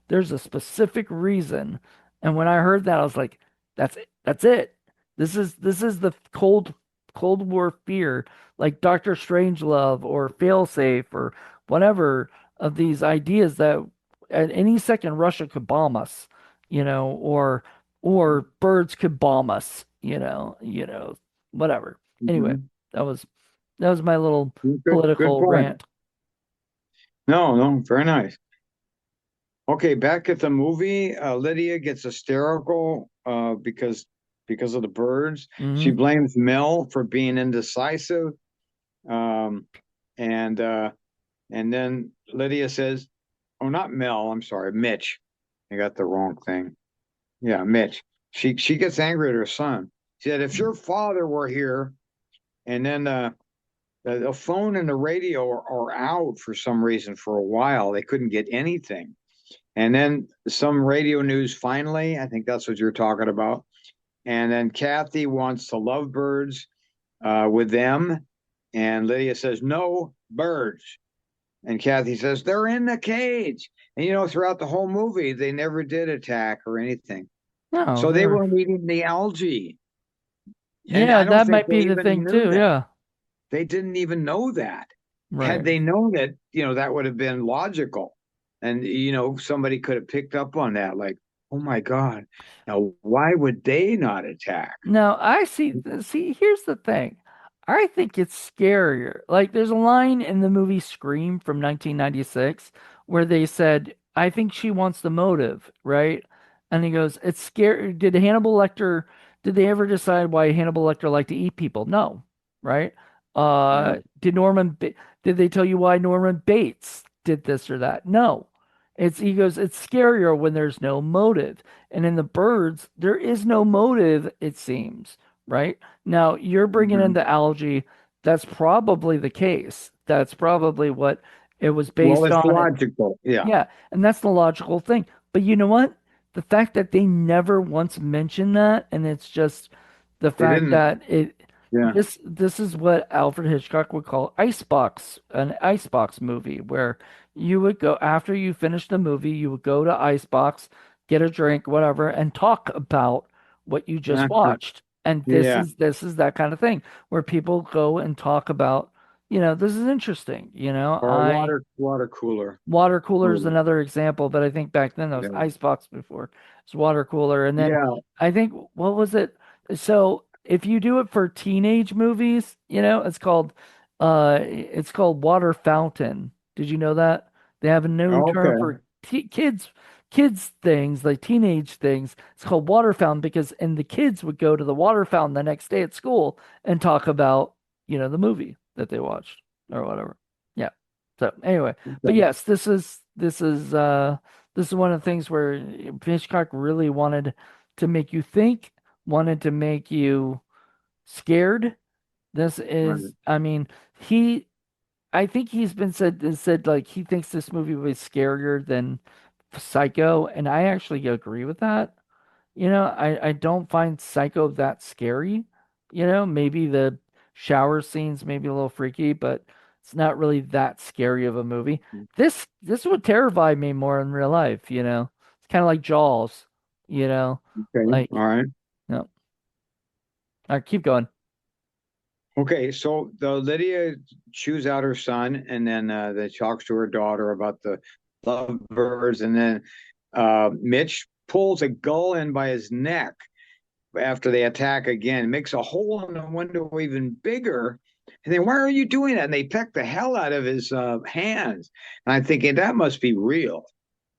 There's a specific reason. And when I heard that, I was like, that's it. That's it. This is the Cold War fear, like Doctor Strangelove or Failsafe or whatever of these ideas that at any second Russia could bomb us, or birds could bomb us, whatever. Anyway, Mhm. that was that was my little Good political point. rant. No, no, very nice. Okay, back at the movie, Lydia gets hysterical because of the birds. She Hmm. blames Mel for being indecisive, um, and uh, and then Lydia says, "Oh, not Mel. I'm sorry, Mitch. I got the wrong thing. Yeah, Mitch." She gets angry at her son. She said, "If your father were here," and then the phone and the radio are out for some reason for a while. They couldn't get anything. And then some radio news finally, I think that's what you're talking about. And then Kathy wants to love birds with them. And Lydia says, no birds. And Kathy says, they're in the cage. And throughout the whole movie, they never did attack or anything. No, So they there. weren't eating the algae. And Yeah, I don't that think might they be the even thing knew too. that. Yeah, They didn't even know that. Had right. they known that, that would have been logical. And, somebody could have picked up on that, like, oh my God, now why would they not attack? No, I see, here's the thing. I think it's scarier. Like there's a line in the movie Scream from 1996 where they said, "I think she wants the motive," right? And he goes, "It's scary. Did they ever decide why Hannibal Lecter liked to eat people? No, right? Yeah. Did they tell you why Norman Bates did this or that? No. He goes, it's scarier when there's no motive. And in the birds, there is no motive, it seems, right? Now, you're bringing in Mhm. the algae. That's probably the case. That's probably what it was Well, based it's on. logical. Yeah. Yeah, and that's the logical thing. But you know what? The fact that they never once mentioned that, and it's just the They fact didn't. that Yeah. this is what Alfred Hitchcock would call an icebox movie, where you would go after you finish the movie, you would go to icebox, get a drink, whatever, and talk about what you just watched. And Yeah. this is that kind of thing where people go and talk about, this is interesting. Or a water cooler. Water cooler is Movie. another example, but I think back then that was Yeah. icebox before. It's water cooler. And then Yeah. I think, what was it? So if you do it for teenage movies, it's called water fountain. Did you know that? They have a new term Okay. for kids things, like teenage things. It's called water fountain, and the kids would go to the water fountain the next day at school and talk about the movie that they watched or whatever. Yeah. So anyway, but Okay. yes, this is one of the things where Hitchcock really wanted to make you think, wanted to make you scared. This Right. is, I mean, he I think he's been said like he thinks this movie was scarier than Psycho, and I actually agree with that. I don't find Psycho that scary. Maybe the shower scenes maybe a little freaky, but it's not really that scary of a movie. This would terrify me more in real life. It's kind of like Jaws, you know, Okay. like All right. no. All right, keep going. Okay, so the Lydia chews out her son, and then they talks to her daughter about the lovebirds, and then Mitch pulls a gull in by his neck after they attack again, makes a hole in the window even bigger. And then, why are you doing that? And they peck the hell out of his hands. And I'm thinking that must be real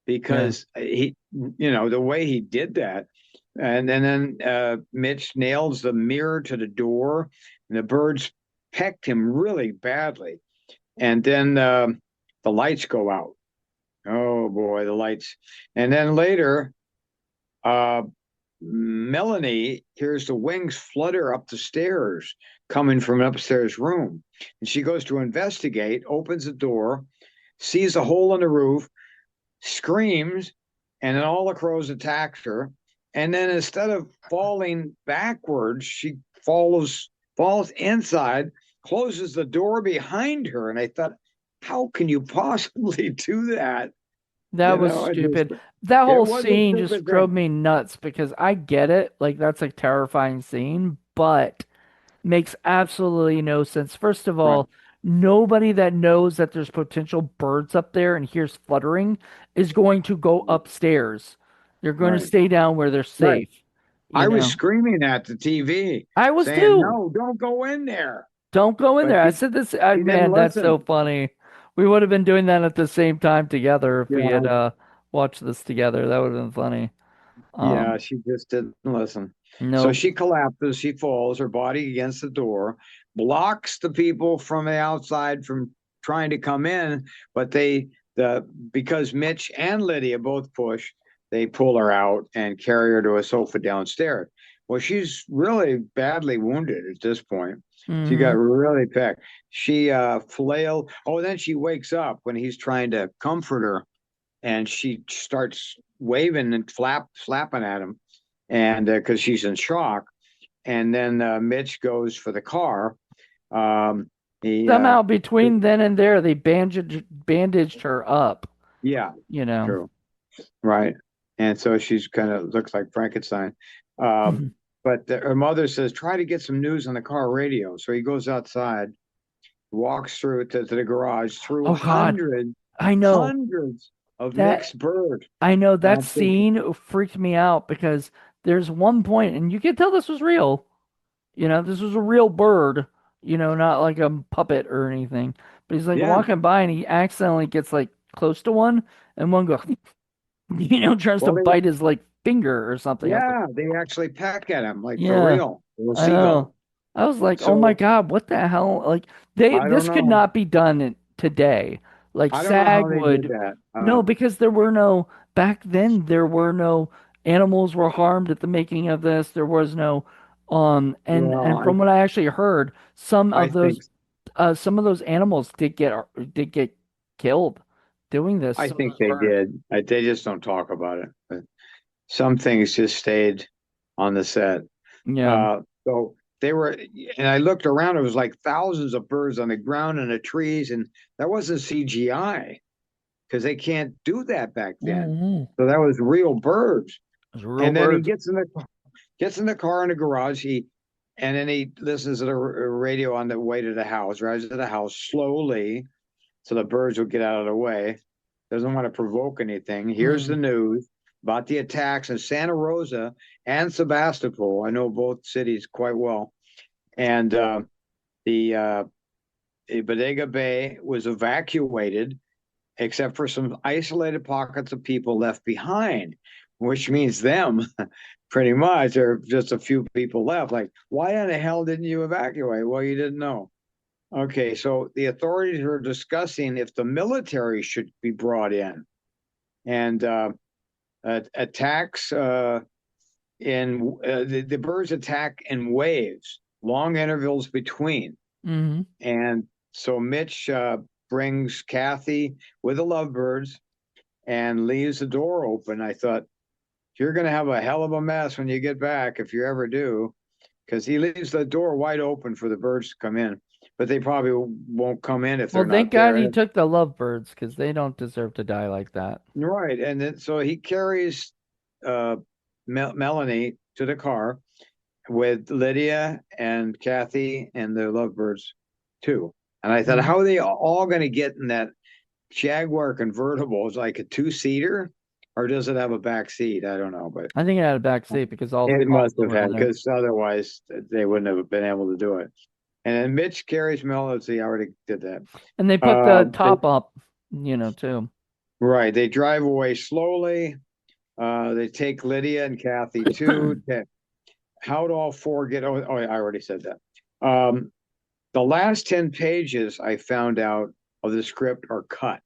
Yeah, because the way he did that. And then Mitch nails the mirror to the door, and the birds pecked him really badly. And then the lights go out. Oh boy, the lights. And then later, uh, Melanie hears the wings flutter up the stairs coming from an upstairs room. And she goes to investigate, opens the door, sees a hole in the roof, screams, and then all the crows attack her. And then instead of falling backwards, she falls inside, closes the door behind her. And I thought, how can you possibly do that? that was stupid. That It whole was a scene just stupid drove thing. me nuts because I get it, like that's a terrifying scene, but makes absolutely no sense. First of Right. all, nobody that knows that there's potential birds up there and hears fluttering is going to go upstairs. They're going to Right. stay down where they're Right. safe, you I was know. screaming at the TV I was saying, too. no, don't go in there. Don't go in But there. I she, said this, she didn't man, that's so listen. funny. We would have been doing that at the same time together if we had Yeah. watched this together. That would have been funny. Yeah, Um, she just didn't listen. So nope. she collapses, she falls, her body against the door, blocks the people from the outside from trying to come in, but because Mitch and Lydia both push, they pull her out and carry her to a sofa downstairs. Well, she's really badly wounded at this point. She got Hmm. really pecked. She flailed. Oh, then she wakes up when he's trying to comfort her, and she starts waving and flapping at him, and because she's in shock. And then Mitch goes for the car. Um, he Somehow between then and there, they bandaged her up, Yeah, you know. true, right. And so she's kind of looks like Frankenstein. Um, but her mother says, try to get some news on the car radio. So he goes outside, walks through to the garage through Oh God, hundreds, I know hundreds of that. mixed birds. I know And that I'm thinking, scene freaked me out because there's one point, and you can tell this was real. This was a real bird. Not like a puppet or anything. But he's like yeah, walking by, and he accidentally gets like close to one, and one goes, tries to well, bite his like finger or something. I was like, they actually peck at him like for yeah. real, a I know. seagull. I was like, oh my So God, what the hell? Like I don't this could know. not be done today. Like I don't know how SAG they did would, that. no, because back then there were no animals were harmed at the making of this. There was no, Well, and from what I actually heard, I think some of those animals did get killed doing this. I Some of think those they birds. did. They just don't talk about it. But some things just stayed on the set. Yeah. So they were, and I looked around. It was like thousands of birds on the ground and the trees, and that wasn't CGI because they can't do that back then. Mm-hmm. So that was real birds. Those are real And then he birds. gets in the car in the garage. And then he listens to the radio on the way to the house, drives to the house slowly so the birds will get out of the way. Doesn't want to provoke anything. Here's the Mm. news about the attacks in Santa Rosa and Sebastopol. I know both cities quite well. And the Bodega Bay was evacuated, except for some isolated pockets of people left behind, which means them pretty much. There are just a few people left. Like, why in the hell didn't you evacuate? Well, you didn't know. Okay, so the authorities are discussing if the military should be brought in and attacks the birds attack in waves, long intervals between. Hmm. And so Mitch brings Kathy with the lovebirds and leaves the door open. I thought, you're going to have a hell of a mess when you get back if you ever do, because he leaves the door wide open for the birds to come in. But they probably won't come in if Well, they're thank not God there. he took the lovebirds because they don't deserve to die like that. Right. And then so he carries uh, Melanie to the car with Lydia and Kathy and the lovebirds too. And I thought, Hmm. how are they all going to get in that Jaguar convertible? Is like a two-seater, or does it have a back seat? I don't know, but I think it had a back seat because it all of must them have were in had, there. because otherwise they wouldn't have been able to do it. And then Mitch carries Melody. I already did that. And they put the top up, too. Right. They drive away slowly. They take Lydia and Kathy too. How'd all four get? Oh, I already said that. The last 10 pages I found out of the script are cut.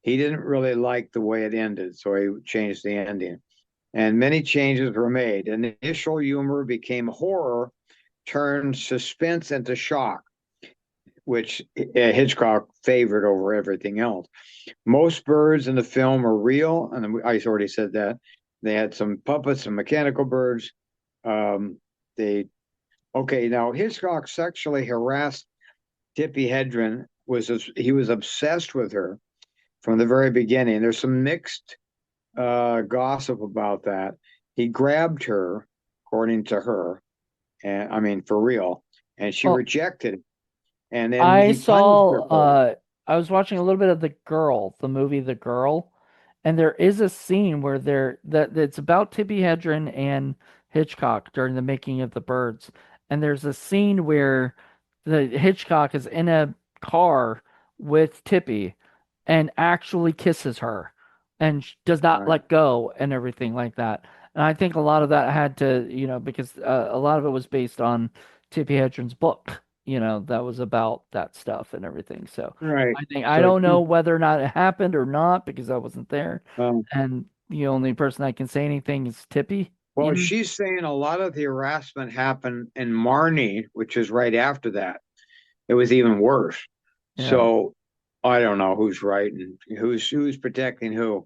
He didn't really like the way it ended, so he changed the ending. And many changes were made. Initial humor became horror, turned suspense into shock, which Hitchcock favored over everything else. Most birds in the film are real, and I already said that. They had some puppets, some mechanical birds. Um, they Okay. Now Hitchcock sexually harassed Tippi Hedren. He was obsessed with her from the very beginning. There's some mixed gossip about that. He grabbed her, according to her, and I mean for real, and she Well, rejected it. And then I he punished her saw for it. I was watching a little bit of the movie The Girl, and there is a scene where that's about Tippi Hedren and Hitchcock during the making of The Birds. And there's a scene where the Hitchcock is in a car with Tippi and actually kisses her and does not Right. let go and everything like that. And I think a lot of that had to, because a lot of it was based on Tippi Hedren's book, that was about that stuff and everything. So Right. I So don't know she, whether or not it happened or not because I wasn't there. um, And the only person I can say anything is Tippy, you well, know? she's saying a lot of the harassment happened in Marnie, which is right after that. It was even worse. Yeah. So I don't know who's right and who's protecting who.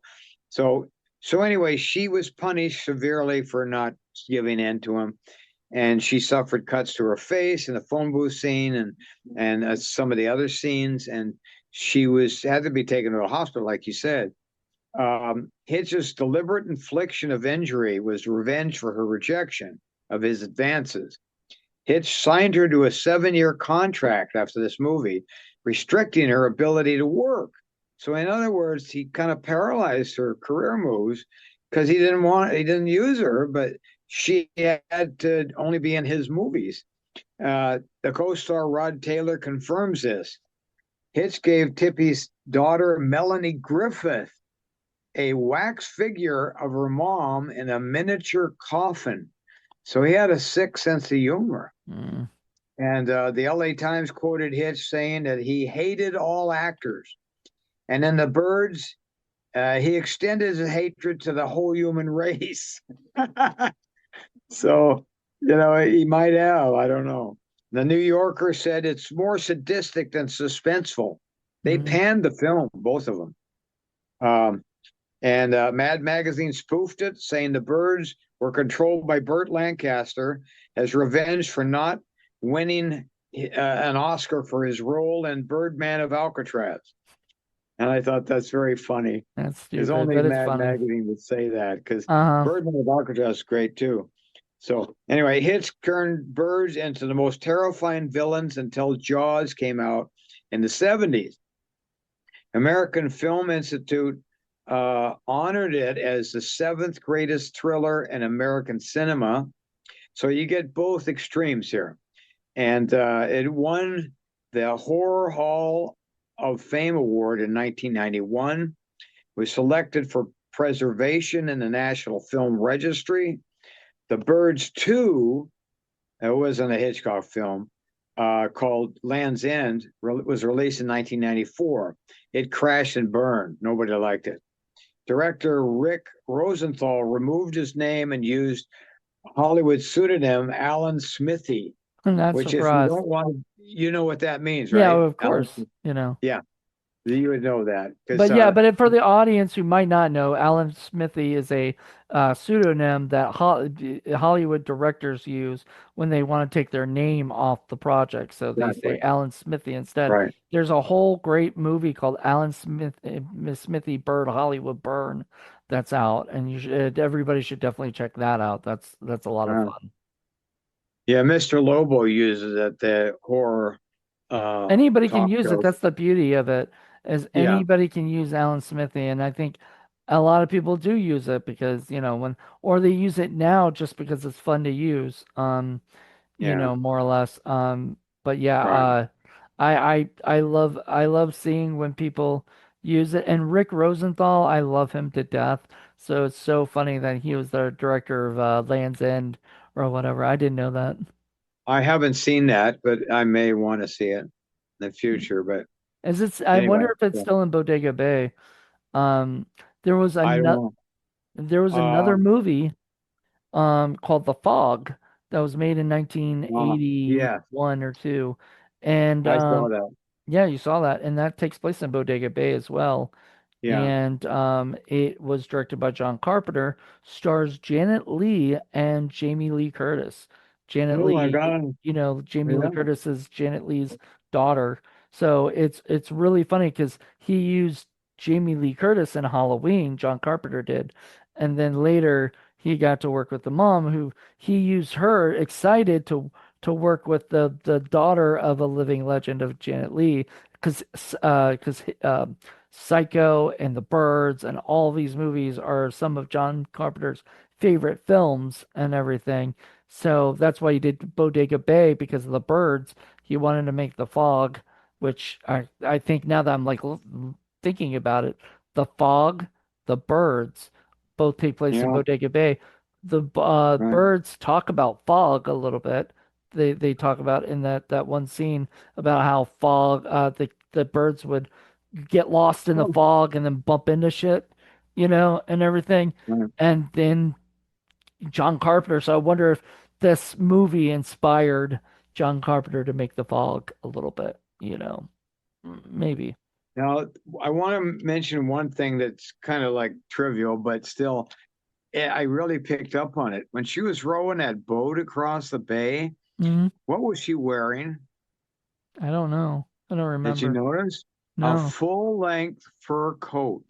So so anyway, she was punished severely for not giving in to him, and she suffered cuts to her face in the phone booth scene and some of the other scenes, and she was had to be taken to the hospital, like you said. Hitch's deliberate infliction of injury was revenge for her rejection of his advances. Hitch signed her to a 7-year contract after this movie, restricting her ability to work. So, in other words, he kind of paralyzed her career moves because he didn't use her, but she had to only be in his movies. The co star Rod Taylor confirms this. Hitch gave Tippy's daughter, Melanie Griffith, a wax figure of her mom in a miniature coffin. So he had a sick sense of humor. Mm. And the LA Times quoted Hitch saying that he hated all actors. And in The Birds, he extended his hatred to the whole human race. So, he might have, I don't know. The New Yorker said it's more sadistic than suspenseful. They Mm. panned the film, both of them. Um, and Mad Magazine spoofed it, saying the Birds were controlled by Burt Lancaster as revenge for not winning an Oscar for his role in Birdman of Alcatraz. And I thought that's very funny, That's because stupid, only but it's Mad funny. Magazine would say that, because Uh-huh. Birdman of Alcatraz is great too. So anyway, Hitch turned birds into the most terrifying villains until Jaws came out in the 70s. American Film Institute honored it as the seventh greatest thriller in American cinema. So you get both extremes here. And it won the Horror Hall of Fame Award in 1991, was selected for preservation in the National Film Registry. The Birds 2, it wasn't a Hitchcock film, called Land's End was released in 1994. It crashed and burned. Nobody liked it. Director Rick Rosenthal removed his name and used Hollywood pseudonym Alan Smithy, I'm not which if you surprised. don't want to, you know what that means, Yeah, right? of Alan, course, you know. yeah, you would know that because But yeah, but for the audience who might not know, Alan Smithy is a pseudonym that Hollywood directors use when they want to take their name off the project. So they say exactly Alan Smithy instead. right. There's a whole great movie called Alan Smith, Smithy Bird Hollywood Burn that's out, and everybody should definitely check that out. That's a lot of Uh, fun. yeah, Mr. Lobo uses it, the horror uh, Anybody can talk use it. show. That's the beauty of it, is Yeah, anybody can use Alan Smithy, and I think a lot of people do use it because, or they use it now just because it's fun to use, yeah, more or less. But yeah, right. I love seeing when people use it, and Rick Rosenthal, I love him to death. So it's so funny that he was the director of Land's End or whatever. I didn't know that. I haven't seen that, but I may want to see it in the future. But I anyway, wonder if it's yeah, still in Bodega Bay. Um, there was I don't another know. there was another Um, movie called The Fog that was made in yeah, 1981 or 2. And I saw that. yeah, you saw that, and that takes place in Bodega Bay as well. Yeah. And it was directed by John Carpenter, stars Janet Leigh and Jamie Lee Curtis. Janet Oh my Leigh, God. Jamie Lee Yeah. Curtis is Janet Leigh's daughter. So it's really funny because he used Jamie Lee Curtis in Halloween, John Carpenter did, and then later he got to work with the mom, who he used her, excited to work with the daughter of a living legend of Janet Leigh, because Psycho and The Birds and all these movies are some of John Carpenter's favorite films and everything. So that's why he did Bodega Bay, because of The Birds. He wanted to make The Fog, which I think, now that I'm like thinking about it, The Fog, The Birds both take place in Yeah. Bodega Bay. The Right. birds talk about fog a little bit. They talk about in that one scene about how fog, the birds would get lost in the Oh, fog and then bump into shit, and everything. right. And then John Carpenter. So I wonder if this movie inspired John Carpenter to make The Fog a little bit, maybe. Now, I want to mention one thing that's kind of like trivial, but still, I really picked up on it. When she was rowing that boat across the bay, Hmm. what was she wearing? I don't know. I don't Did you remember. notice? A No. full length fur coat.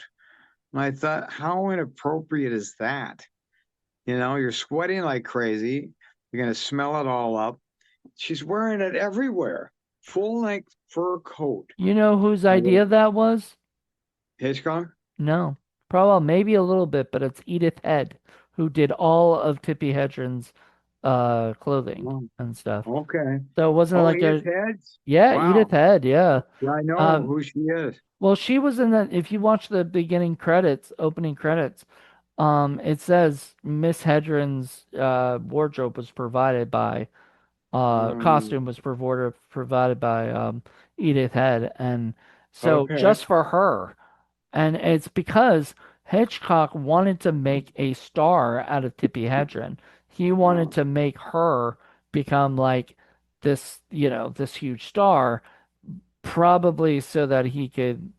And I thought, how inappropriate is that? You're sweating like crazy. You're going to smell it all up. She's wearing it everywhere. Full length fur coat. You know whose I idea went, that was? Hitchcock? No. Probably maybe a little bit, but it's Edith Head who did all of Tippi Hedren's clothing Oh, and stuff. okay. So it wasn't Oh, like Edith a Heads? yeah, Edith Wow. Head, yeah. Yeah, I know Um who she is. well, she was in the if you watch the beginning credits, opening credits, it says Miss Hedren's wardrobe was provided by Um, costume was provided by Edith Head, and so okay. just for her. And it's because Hitchcock wanted to make a star out of Tippi Hedren. He wanted Wow. to make her become like this huge star, probably so that he could,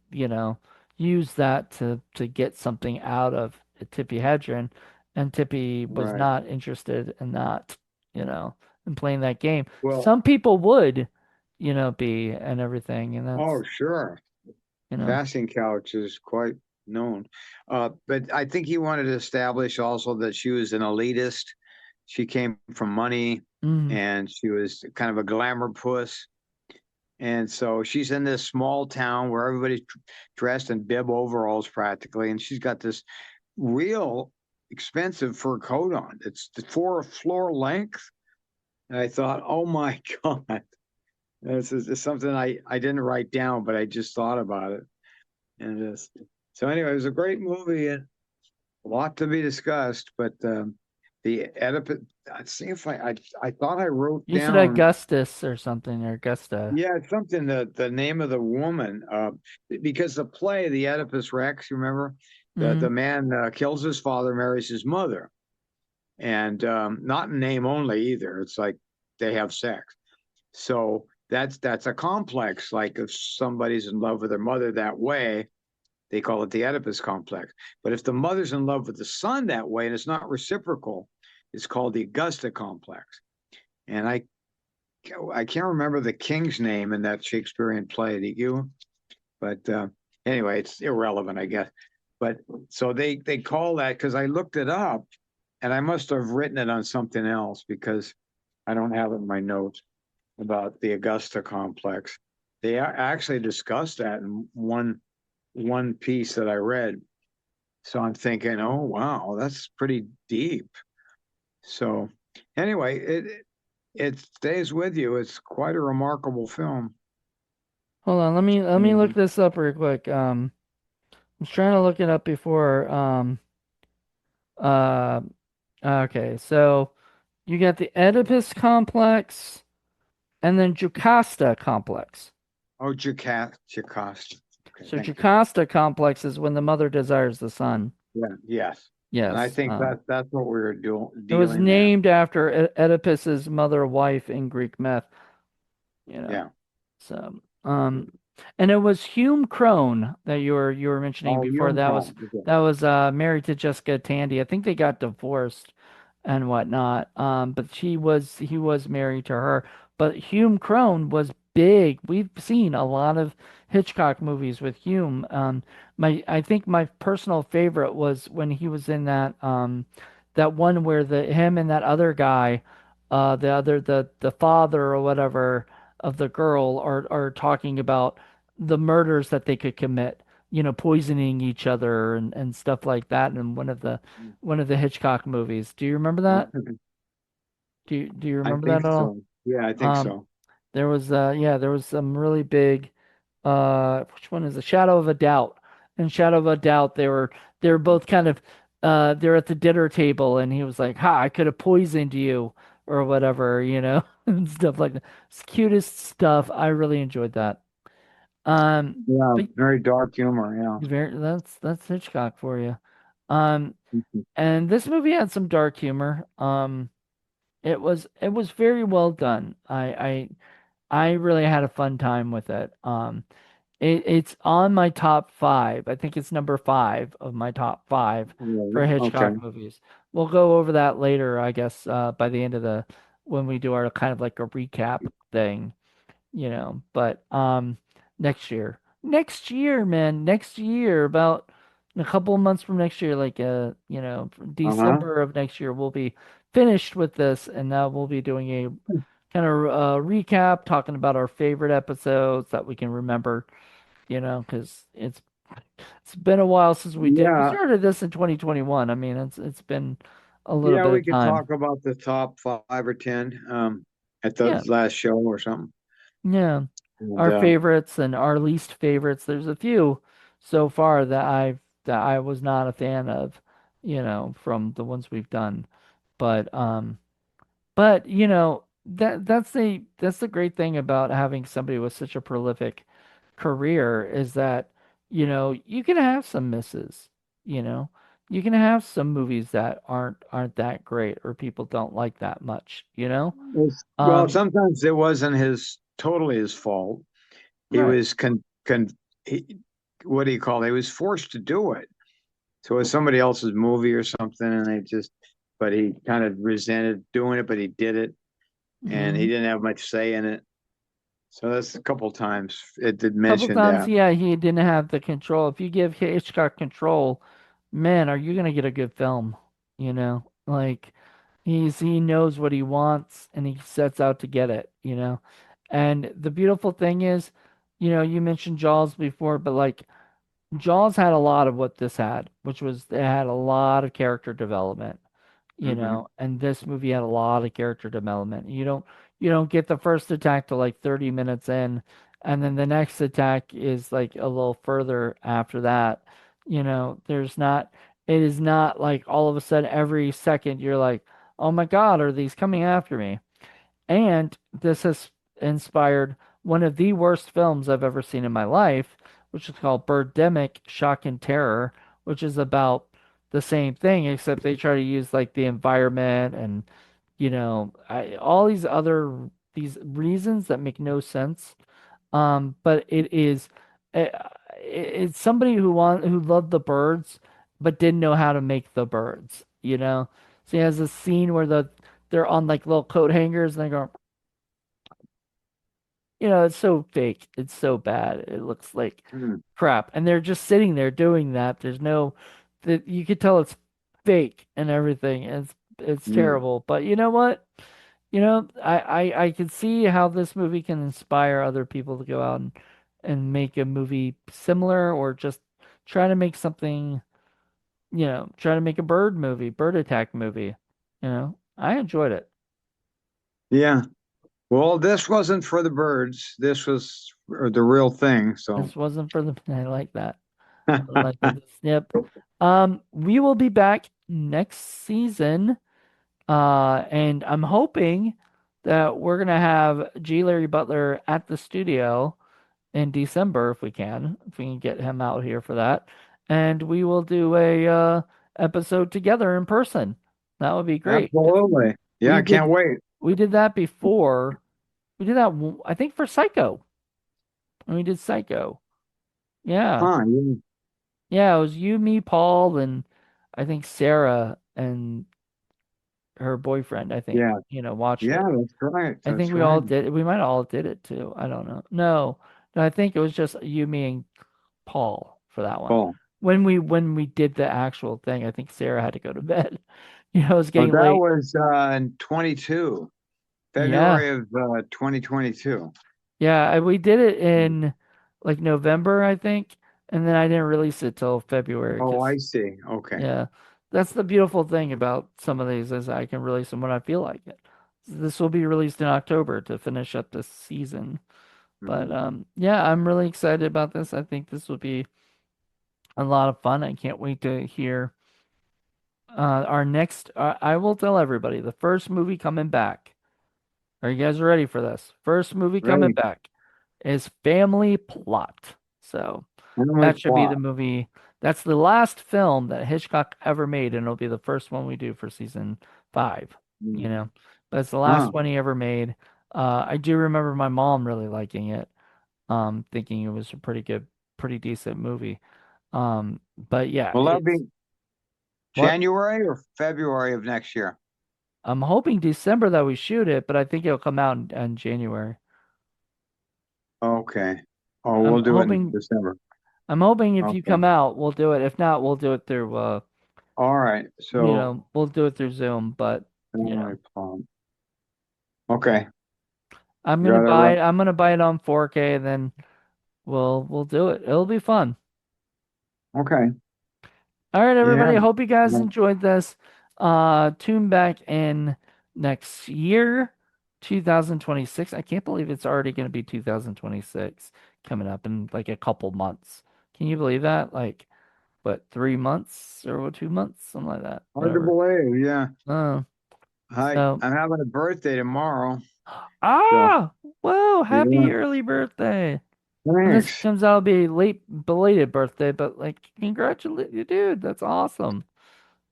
use that to get something out of Tippi Hedren. And Tippi was Right. not interested in that, you know, in playing that game. Well, Some people would, be and everything, and oh, that's, sure. you know, Passing couch is quite known. But I think he wanted to establish also that she was an elitist. She came from money mm, and she was kind of a glamour puss. And so she's in this small town where everybody's dressed in bib overalls practically. And she's got this real expensive fur coat on. It's the floor length. And I thought, oh my God, this is something I didn't write down, but I just thought about it. And so anyway, it was a great movie and a lot to be discussed. But the Oedipus. Let's see if I thought I wrote You said down. Augustus or something, or Augusta. Yeah, it's something the name of the woman. Because the play, the Oedipus Rex. You remember, the Hmm. man kills his father, marries his mother, and not in name only either. It's like they have sex. So that's a complex. Like if somebody's in love with their mother that way, they call it the Oedipus complex. But if the mother's in love with the son that way and it's not reciprocal, it's called the Augusta complex. And I can't remember the king's name in that Shakespearean play. Do you? But anyway, it's irrelevant, I guess. But so they call that because I looked it up and I must have written it on something else because I don't have it in my notes about the Augusta complex. They actually discussed that in one piece that I read. So I'm thinking, oh wow, that's pretty deep. So anyway, it stays with you. It's quite a remarkable film. Hold on, let me look Mhm. this up real quick. I was trying to look it up before. Uh, okay, so you got the Oedipus complex and then Jocasta complex. Oh, Jocasta. Okay, So thank you. Jocasta complex is when the mother desires the son. Yeah, yes. And I Yes. think that's what we were It was dealing there. named after Oedipus's mother wife in Greek myth, you know. Yeah. So, and it was Hume Crone that you were mentioning Oh, before. Hume That was Kong. Okay. that was married to Jessica Tandy. I think they got divorced and whatnot. But he was married to her. But Hume Crone was big. We've seen a lot of Hitchcock movies with Hume. I think my personal favorite was when he was in that one where the him and that other guy, the father or whatever of the girl are talking about the murders that they could commit, poisoning each other and stuff like that in one of the Hitchcock movies. Do you remember that? Okay. Do you I remember think that at all? so. Yeah, I think Um, so. there was some really big which one is it? Shadow of a Doubt. In Shadow of a Doubt they were both kind of they're at the dinner table and he was like, "Ha, I could have poisoned you," or whatever, and stuff like that. It's cutest stuff. I really enjoyed that. Yeah, But very dark humor. Yeah. that's Hitchcock for you. Um, Mhm. and this movie had some dark humor. It was very well done. I really had a fun time with it. It's on my top five. I think it's number five of my top five for Okay. Hitchcock movies. We'll go over that later, I guess, by the end of when we do our kind of like a recap thing. But next year. Next year, man, next year, about a couple of months from next year, like Uh-huh. December of next year, we'll be finished with this, and now we'll be doing a kind of recap, talking about our favorite episodes that we can remember, because it's been a while since we Yeah. started this in 2021. I mean, it's been a little Yeah, bit we of could time. talk about the top 5 or 10 at the Yeah, last show or something. yeah. And Our favorites and our least favorites. There's a few so far that I was not a fan of, from the ones we've done. But that's the great thing about having somebody with such a prolific career is that, you can have some misses, you know. You can have some movies that aren't that great or people don't like that much, you know? well, Um, sometimes it wasn't his totally his fault. He right. was he, what do you call it? He was forced to do it. So it was somebody else's movie or something, and but he kind of resented doing it, but he did it, and he Hmm. didn't have much say in it. So that's a couple times it did Couple mention times, that. yeah, he didn't have the control. If you give Hitchcock control, man, are you gonna get a good film? Like he knows what he wants and he sets out to get it. And the beautiful thing is, you mentioned Jaws before, but like Jaws had a lot of what this had, which was it had a lot of character development, Hmm. and this movie had a lot of character development. You don't get the first attack to like 30 minutes in, and then the next attack is like a little further after that. There's not It is not like all of a sudden every second you're like, oh my God, are these coming after me? And this has inspired one of the worst films I've ever seen in my life, which is called Birdemic: Shock and Terror, which is about the same thing, except they try to use like the environment and all these other these reasons that make no sense. But it is it, it's somebody who loved the birds but didn't know how to make the birds, you know? So he has a scene where they're on like little coat hangers and they go, it's so fake. It's so bad. It looks like Hmm. crap. And they're just sitting there doing that. There's no that you could tell it's fake and everything. And it's Hmm. terrible. But you know what? I can see how this movie can inspire other people to go out and make a movie similar or just try to make something, try to make a bird movie, bird attack movie. I enjoyed it. Yeah. Well, this wasn't for the birds. This was for the real thing. So, This wasn't for the, I like that. I like the snip. We will be back next season. And I'm hoping that we're gonna have G Larry Butler at the studio in December if we can get him out here for that. And we will do a episode together in person. That would be great. absolutely. Yeah, We I can't did wait. we did that before. We did that I think for Psycho. When we did Psycho. Yeah. Huh? Yeah. Yeah, it was you, me, Paul, and I think Sarah and her boyfriend, I think, Yeah. watched Yeah, it. that's right. I think That's we right. all did. We might all did it too. I don't know. No, I think it was just you, me, and Paul for that one. Cool. When we did the actual thing, I think Sarah had to go to bed. It was Oh, getting that late. was in 22, Yeah, February of 2022. yeah. We did it in like November, I think, and then I didn't release it till February Oh, because I see. Okay. yeah, that's the beautiful thing about some of these is I can release them when I feel like it. This will be released in October to finish up this season. But Mhm. yeah, I'm really excited about this. I think this will be a lot of fun. I can't wait to hear our next. I will tell everybody the first movie coming back. Are you guys ready for this? First movie coming Ready? back is Family Plot. So Family that should be the plot. movie. That's the last film that Hitchcock ever made, and it'll be the first one we do for season five. You Mm. know, but it's the Huh. last one he ever made. I do remember my mom really liking it, thinking it was a pretty good, pretty decent movie. But yeah, Will that it's be what January or February of next year? I'm hoping December that we shoot it, but I think it'll come out in January. Okay. Oh, I'm we'll do it in hoping December. I'm hoping if you Okay. come out, we'll do it. If not, we'll do it through All right. So, we'll do it through Zoom, but family plot. Okay. Got it right. I'm gonna buy it on 4K and then we'll do it. It'll be fun. Okay. All right, Yeah. everybody. I hope you guys Well, enjoyed this. Tune back in next year, 2026. I can't believe it's already going to be 2026 coming up in like a couple months. Can you believe that? Like, what, 3 months or what, 2 months? Something like that. hard to Whatever. believe. Yeah. Uh, Hi. so, I'm having a birthday tomorrow. So, whoa, happy yeah. early birthday. When this Thanks. comes out, it'll be late belated birthday, but like, congratulate you, dude. That's awesome.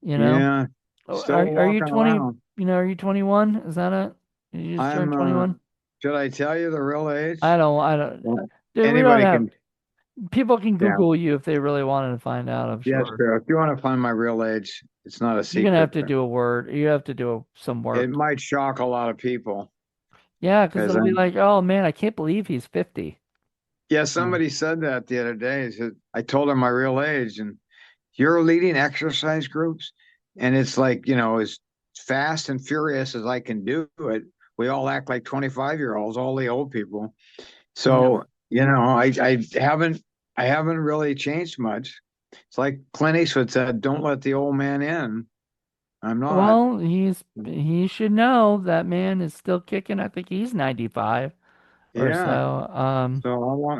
You know? Yeah. Oh, Still are you walking 20, around. are you 21? Is that it? You just I'm, turned 21? should I tell you the real age? I don't, Well, dude, we don't anybody have, can. people can Yeah. Google you if they really wanted to find out, I'm Yes, sure. true. If you want to find my real age, it's not a You're gonna have secret to thing. do you have to do some It work. might shock a lot of people Yeah, because because they'll be I'm, like, oh man, I can't believe he's 50. yeah, Yeah. somebody said that the other day. He said, I told him my real age and you're leading exercise groups. And it's like, as fast and furious as I can do it, we all act like 25-year-olds, all the old people. Yeah. So, I haven't really changed much. It's like Clint Eastwood said, don't let the old man in. I'm not. Well, he should know that man is still kicking. I think he's 95 or Yeah. so. So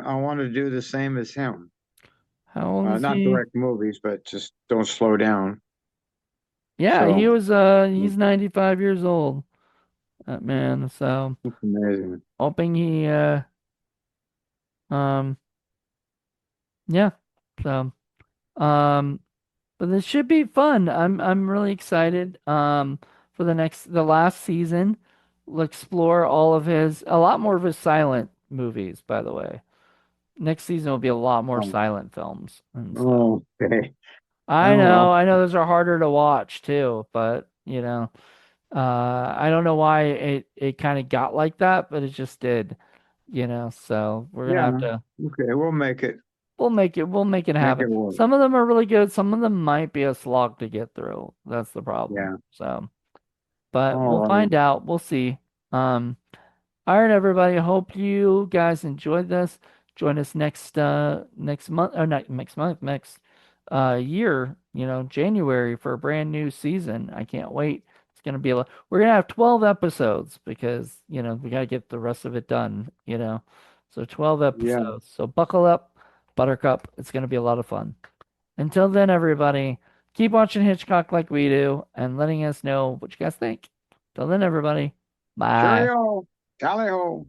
I want to do the same as him. How old is Not he? direct movies, but just don't slow down. Yeah, So he's 95 years old, that man. So it's amazing. hoping he um yeah. So um but this should be fun. I'm really excited for the last season. We'll explore all of his a lot more of his silent movies, by the way. Next season will be a lot more Oh, silent films. And so oh, okay. Oh well. I know those are harder to watch too, but you know, I don't know why it kind of got like that, but it just did, you know. So we're gonna Yeah. have to Okay. We'll make it. we'll make it Make happen. it work. Some of them are really good, some of them might be a slog to get through. That's the problem. Yeah. So, but All we'll right. find out. We'll see. Um, all right, everybody. I hope you guys enjoyed this. Join us next month or not next month, next year, you know, January for a brand new season. I can't wait. It's gonna be we're gonna have 12 episodes because, you know, we gotta get the rest of it done, you know. So 12 Yeah. episodes. So buckle up, Buttercup. It's gonna be a lot of fun. Until then, everybody, keep watching Hitchcock like we do and letting us know what you guys think. Till then, everybody, bye. Cheerio. Tally ho.